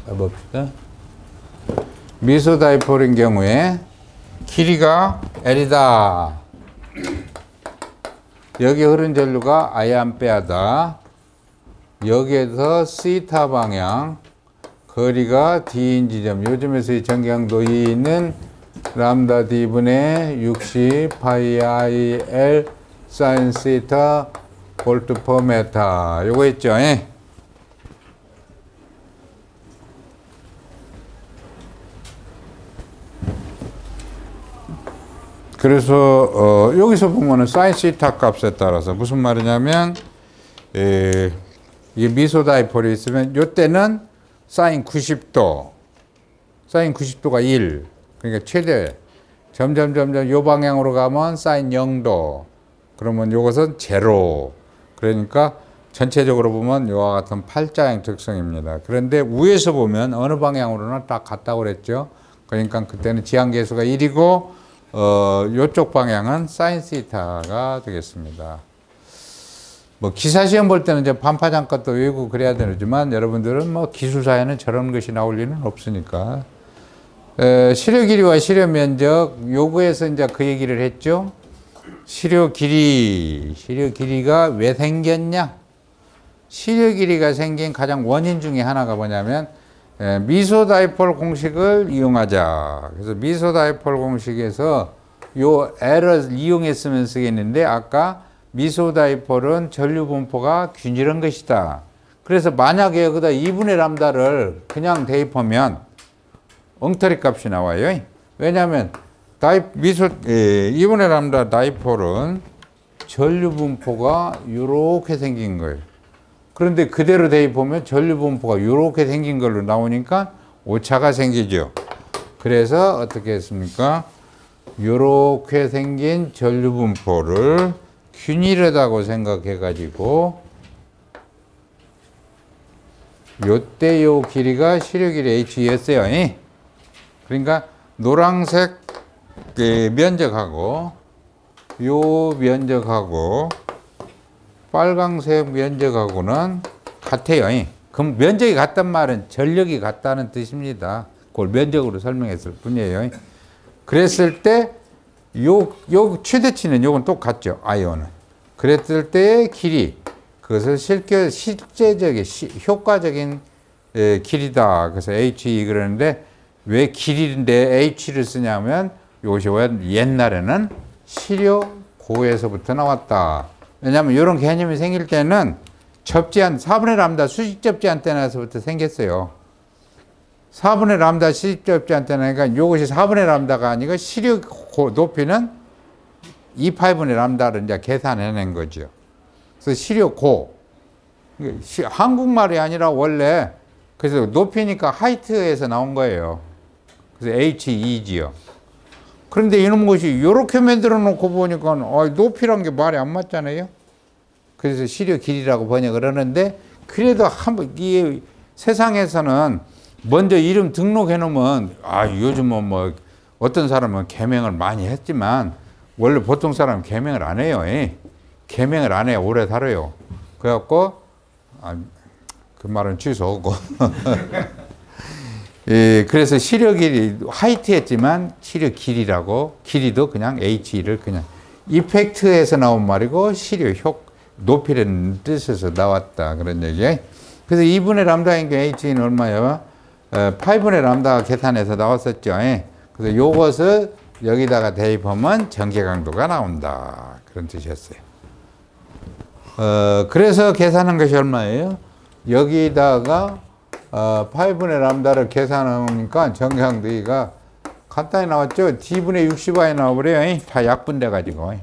S1: 해봅시다. 미소다이폴인 경우에 길이가 L이다. 여기 흐른 전류가 I암페어다. 여기에서 시타 방향, 거리가 D인 지점, 요즘에서의 전개강도 E는 람다 D분의 60 파이 IL 사인 시타 볼트 퍼 메타. 요거 있죠? 예? 그래서 여기서 보면은 사인 시타 값에 따라서 무슨 말이냐면, 이게 미소다이폴이 있으면 요때는 사인 90도가 1. 그러니까 최대. 점점 요 방향으로 가면 사인 0도. 그러면 요것은 제로. 그러니까 전체적으로 보면 요와 같은 팔자형 특성입니다. 그런데 위에서 보면 어느 방향으로는 딱 같다고 그랬죠. 그러니까 그때는 지향계수가 1이고, 요쪽 방향은 사인 시타가 되겠습니다. 뭐 기사시험 볼 때는 이제 반파장 것도 외우고 그래야 되지만, 여러분들은 뭐 기술사에는 저런 것이 나올 리는 없으니까. 시료 길이와 시료 면적, 요거에서 이제 그 얘기를 했죠. 시료 길이가 왜 생겼냐? 시료 길이가 생긴 가장 원인 중에 하나가 뭐냐면, 미소다이폴 공식을 이용하자. 그래서 미소다이폴 공식에서 요 L을 이용했으면 쓰겠는데, 아까 미소다이폴은 전류 분포가 균일한 것이다. 그래서 만약에 여기다 2분의 람다를 그냥 대입하면 엉터리 값이 나와요. 왜냐하면 2분의 람다 다이폴은 전류 분포가 이렇게 생긴 거예요. 그런데 그대로 대입하면 전류 분포가 이렇게 생긴 걸로 나오니까 오차가 생기죠. 그래서 어떻게 했습니까? 이렇게 생긴 전류 분포를 균일하다고 생각해 가지고 요때 요 길이가 시료 길이 H였어요. 그러니까 노란색 면적하고 요 면적하고 빨강색 면적하고는 같아요. 그럼 면적이 같단 말은 전력이 같다는 뜻입니다. 그걸 면적으로 설명했을 뿐이에요. 그랬을 때 요 최대치는 요건 똑같죠. 아이온은. 그랬을 때의 길이 그것을 실제적인 효과적인 길이다. 그래서 HE 그러는데 왜 길이인데 H를 쓰냐면 이것이 옛날에는 시료고에서부터 나왔다. 왜냐하면 이런 개념이 생길 때는 접지한 4분의 람다 수직 접지 안테나에서부터 생겼어요. 4분의 람다 수직 접지 안테나니까 이것이 4분의 람다가 아니고 시료 높이는 2파이분의 람다를 이제 계산해낸 거죠. 그래서 시료고 한국말이 아니라 원래 그래서 높이니까 하이트에서 나온 거예요. 그래서 HE지요. 그런데 이런 것이 이렇게 만들어 놓고 보니까 높이란 게 말이 안 맞잖아요. 그래서 시료 길이라고 번역을 하는데 그래도 이 세상에서는 먼저 이름 등록해 놓으면 요즘은 뭐 어떤 사람은 개명을 많이 했지만 원래 보통 사람은 개명을 안 해요. 개명을 안 해야 오래 살아요. 그래갖고 그 말은 취소하고 그래서 시료 길이 하이트 했지만 시료 길이라고 길이도 그냥 HE를 그냥 이펙트에서 나온 말이고 시료 높이라는 뜻에서 나왔다 그런 얘기예요. 그래서 2분의 람다인 게 HE는 얼마예요? 8분의 람다가 계산해서 나왔었죠. 그래서 요것을 여기다가 대입하면 전개 강도가 나온다 그런 뜻이었어요. 그래서 계산한 것이 얼마예요? 여기다가 8분의 람다를 계산하니까 전개 강도가 간단히 나왔죠. D분의 60i 나와버려요. 다 약분돼 가지고.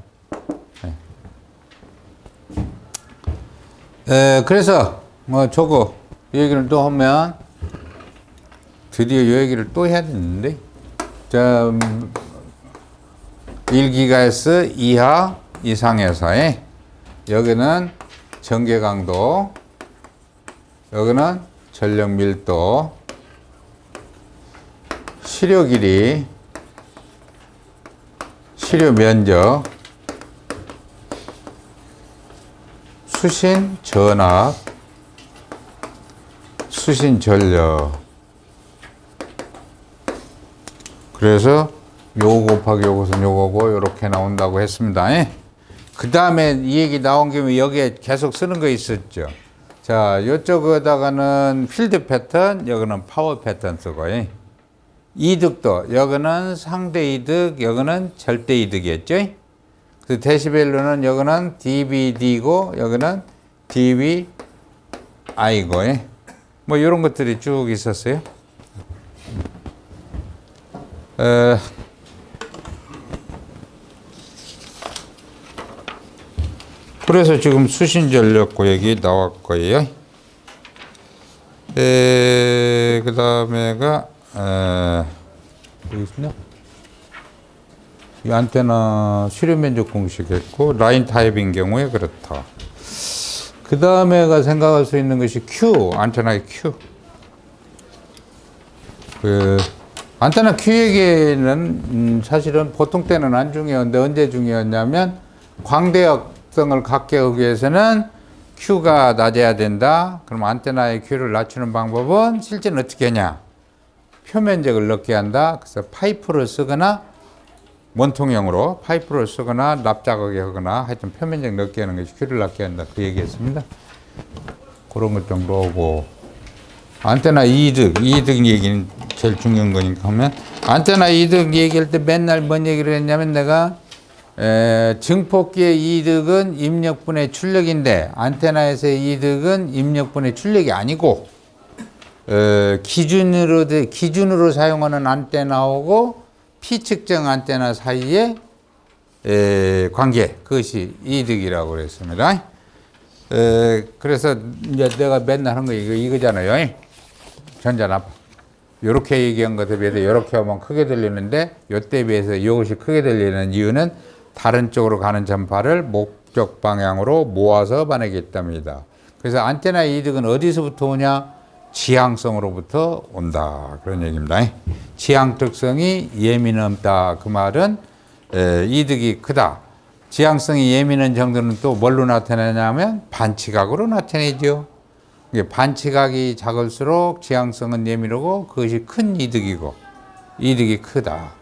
S1: 그래서 저거 얘기를 또 하면 드디어 이 얘기를 또 해야 되는데 1GHz 이하 이상에서의 여기는 전개 강도, 여기는 전력 밀도, 시료 길이, 시료 면적, 수신 전압, 수신 전력. 그래서 요 곱하기 요것은 요거고 요렇게 나온다고 했습니다. 그 다음에 이 얘기 나온 김에 여기에 계속 쓰는 거 있었죠. 자, 요쪽에다가는 필드 패턴, 여기는 파워 패턴 쓰고, 이득도, 여기는 상대 이득, 여기는 절대 이득이었죠. 그 데시벨로는 여기는 dBd고, 여기는 dBi고, 뭐 이런 것들이 쭉 있었어요. 그래서 지금 수신 전력 구역이 나왔고요. 그 다음에가 여기 있습니다. 이 안테나 시료 면적 공식 했고 라인 타입인 경우에 그렇다. 그 다음에가 생각할 수 있는 것이 Q, 안테나의 Q. 안테나 Q 얘기는 사실은 보통 때는 안 중요한데 언제 중요했냐면 광대역성을 갖게 하기 위해서는 Q가 낮아야 된다. 그럼 안테나의 Q를 낮추는 방법은 실제는 어떻게 하냐? 표면적을 넓게 한다. 그래서 파이프를 쓰거나 원통형으로 파이프를 쓰거나 납작하게 하거나 하여튼 표면적 넓게 하는 것이 Q를 낮게 한다. 그 얘기했습니다. 그런 것 정도 하고 안테나 이득 얘기는 제일 중요한 거니까 하면 안테나 이득 얘기할 때 맨날 뭔 얘기를 했냐면 내가 증폭기의 이득은 입력분의 출력인데 안테나에서의 이득은 입력분의 출력이 아니고 기준으로 사용하는 안테나하고 P 측정 안테나 사이의 관계, 그것이 이득이라고 그랬습니다. 그래서 이제 내가 맨날 하는 거 이거잖아요. 전자납. 요렇게 얘기한 것에 비해서 요렇게 하면 크게 들리는데 요때 비해서 이것이 크게 들리는 이유는 다른 쪽으로 가는 전파를 목적 방향으로 모아서 반응하기 때문이다. 그래서 안테나의 이득은 어디서부터 오냐? 지향성으로부터 온다. 그런 얘기입니다. 지향 특성이 예민하다. 그 말은 이득이 크다. 지향성이 예민한 정도는 또 뭘로 나타내냐면 반치각으로 나타내죠. 반치각이 작을수록 지향성은 예민하고 그것이 큰 이득이고 이득이 크다.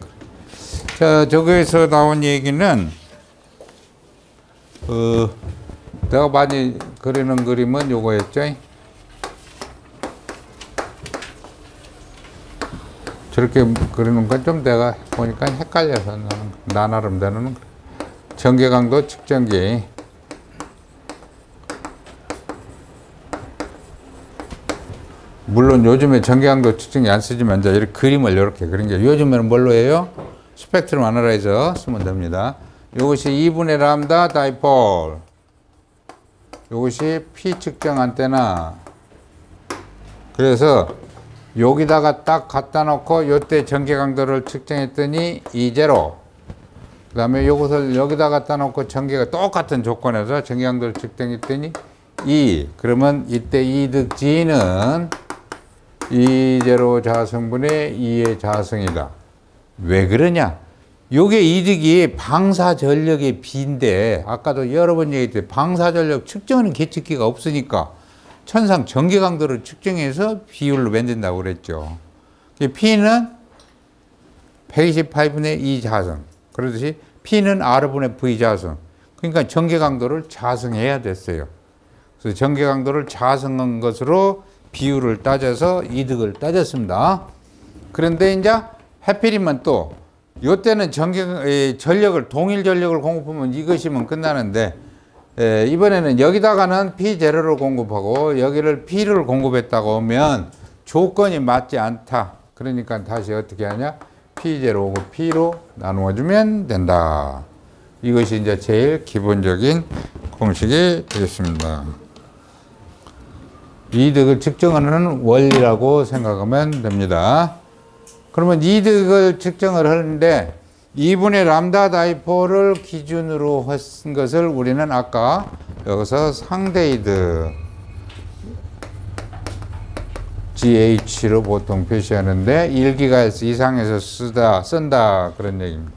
S1: 자, 저거에서 나온 얘기는 내가 많이 그리는 그림은 요거였죠. 저렇게 그리는 건 좀 내가 보니까 헷갈려서 나 나름대로는 전개강도 측정기. 물론 요즘에 전개강도 측정기 안 쓰지만 이제 이렇게 그림을 이렇게 그린 게 요즘에는 뭘로 해요? 스펙트럼 아널라이저 쓰면 됩니다. 이것이 2분의 람다 다이폴. 이것이 P 측정 안테나. 그래서 여기다가 딱 갖다 놓고 요때 전개 강도를 측정했더니 E0. 그 다음에 이것을 여기다 갖다 놓고 전개가 똑같은 조건에서 전개 강도를 측정했더니 E. 그러면 이때 이득 G는 E0 자성분의 E의 자성이다. 왜 그러냐? 요게 이득이 방사 전력의 B인데 아까도 여러 번 얘기했듯이 방사 전력 측정하는 계측기가 없으니까 천상 전개 강도를 측정해서 비율로 만든다고 그랬죠. P는 128분의 2 자성. 그러듯이 P는 R분의 V 자성. 그러니까 전개 강도를 자성해야 됐어요. 그래서 전개 강도를 자성한 것으로 비율을 따져서 이득을 따졌습니다. 그런데 이제 하필이면 또 이때는 전력을 동일 전력을 공급하면 이것이면 끝나는데 이번에는 여기다가는 P0를 공급하고 여기를 P를 공급했다고 하면 조건이 맞지 않다. 그러니까 다시 어떻게 하냐? P0고 P로 나누어주면 된다. 이것이 이제 제일 기본적인 공식이 되겠습니다. 이득을 측정하는 원리라고 생각하면 됩니다. 그러면 이득을 측정을 하는데 2분의 람다 다이폴을 기준으로 한 것을 우리는 아까 여기서 상대 이득 GH로 보통 표시하는데 1GHz 이상에서 쓴다 그런 얘기입니다.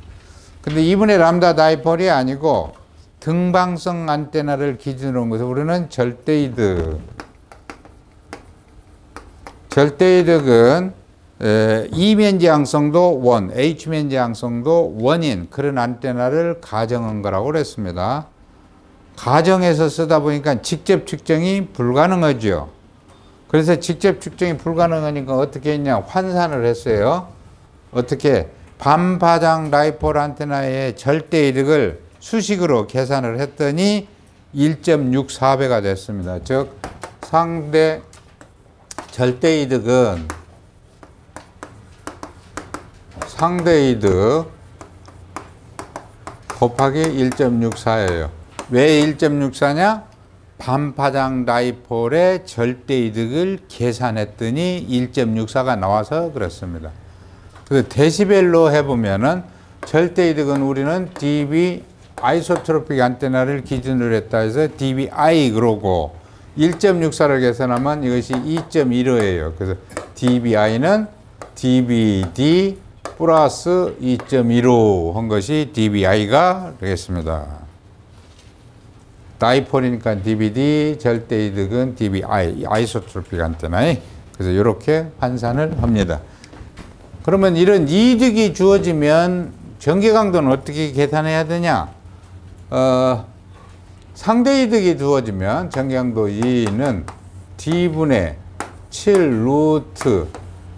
S1: 근데 2분의 람다 다이폴이 아니고 등방성 안테나를 기준으로 한 것을 우리는 절대 이득은 E면 지향성도 1, H면 지향성도 1인 그런 안테나를 가정한 거라고 그랬습니다. 가정해서 쓰다 보니까 직접 측정이 불가능하죠. 그래서 직접 측정이 불가능하니까 어떻게 했냐? 환산을 했어요. 어떻게? 반파장 다이폴 안테나의 절대 이득을 수식으로 계산을 했더니 1.64배가 됐습니다. 즉 상대 절대 이득은 상대 이득 곱하기 1.64예요. 왜 1.64냐? 반파장 다이폴의 절대 이득을 계산했더니 1.64가 나와서 그렇습니다. 그 데시벨로 해보면은 절대 이득은 우리는 dB 아이소트로픽 안테나를 기준으로 했다 해서 dBi 그러고 1.64를 계산하면 이것이 2.15예요. 그래서 dBi는 dBd 플러스 2.15 한 것이 dBi가 되겠습니다. 다이폴이니까 dBd, 절대 이득은 dBi, 아이소트로픽 안테나에. 그래서 이렇게 환산을 합니다. 그러면 이런 이득이 주어지면 전개 강도는 어떻게 계산해야 되냐? 상대 이득이 주어지면 전개 강도 2는 D분의 7 루트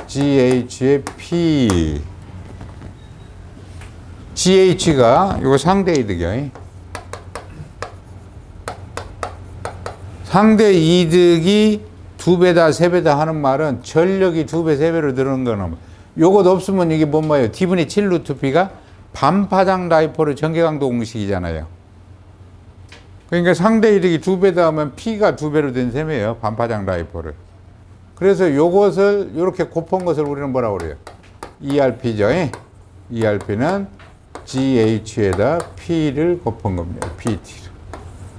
S1: GH의 P. GH가 이거 상대 이득이야. 상대 이득이 2배다 3배다 하는 말은 전력이 2배 3배로 늘어난 거는 요것 없으면 이게 뭐예요? D분의 7 루트 P가 반파장 다이폴의 전개강도 공식이잖아요. 그러니까 상대 이득이 2배 더하면 P가 2배로 된 셈이에요. 반파장 다이폴을. 그래서 요것을 이렇게 곱한 것을 우리는 뭐라고 그래요? ERP죠. ERP는 GH에다 P를 곱한 겁니다. PT를.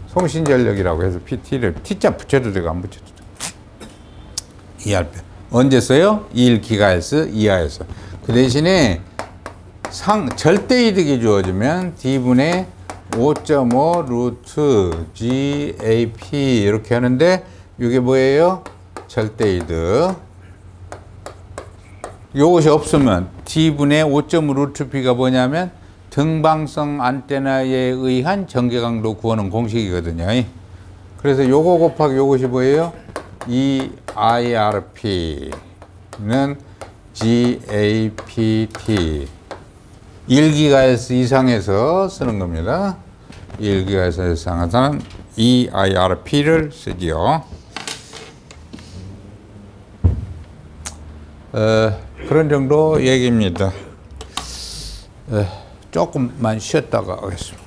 S1: 송신전력이라고 해서 PT를 T자 붙여도 되고 안 붙여도 되고. ERP. 언제 써요? 1GHz 이하에서. 그 대신에 절대 이득이 주어지면 D분의 5.5 루트 GAP 이렇게 하는데 이게 뭐예요? 절대 이득. 요것이 없으면 D분의 5.5 루트 P가 뭐냐면 등방성 안테나에 의한 전개강도 구하는 공식이거든요. 그래서 요거 곱하기 요것이 뭐예요? 이 IRP는 GAPT 1GHz 이상에서 쓰는 겁니다. 1GHz 이상에서는 이 IRP를 쓰지요. 그런 정도 얘기입니다. 조금만 쉬었다가 하겠습니다.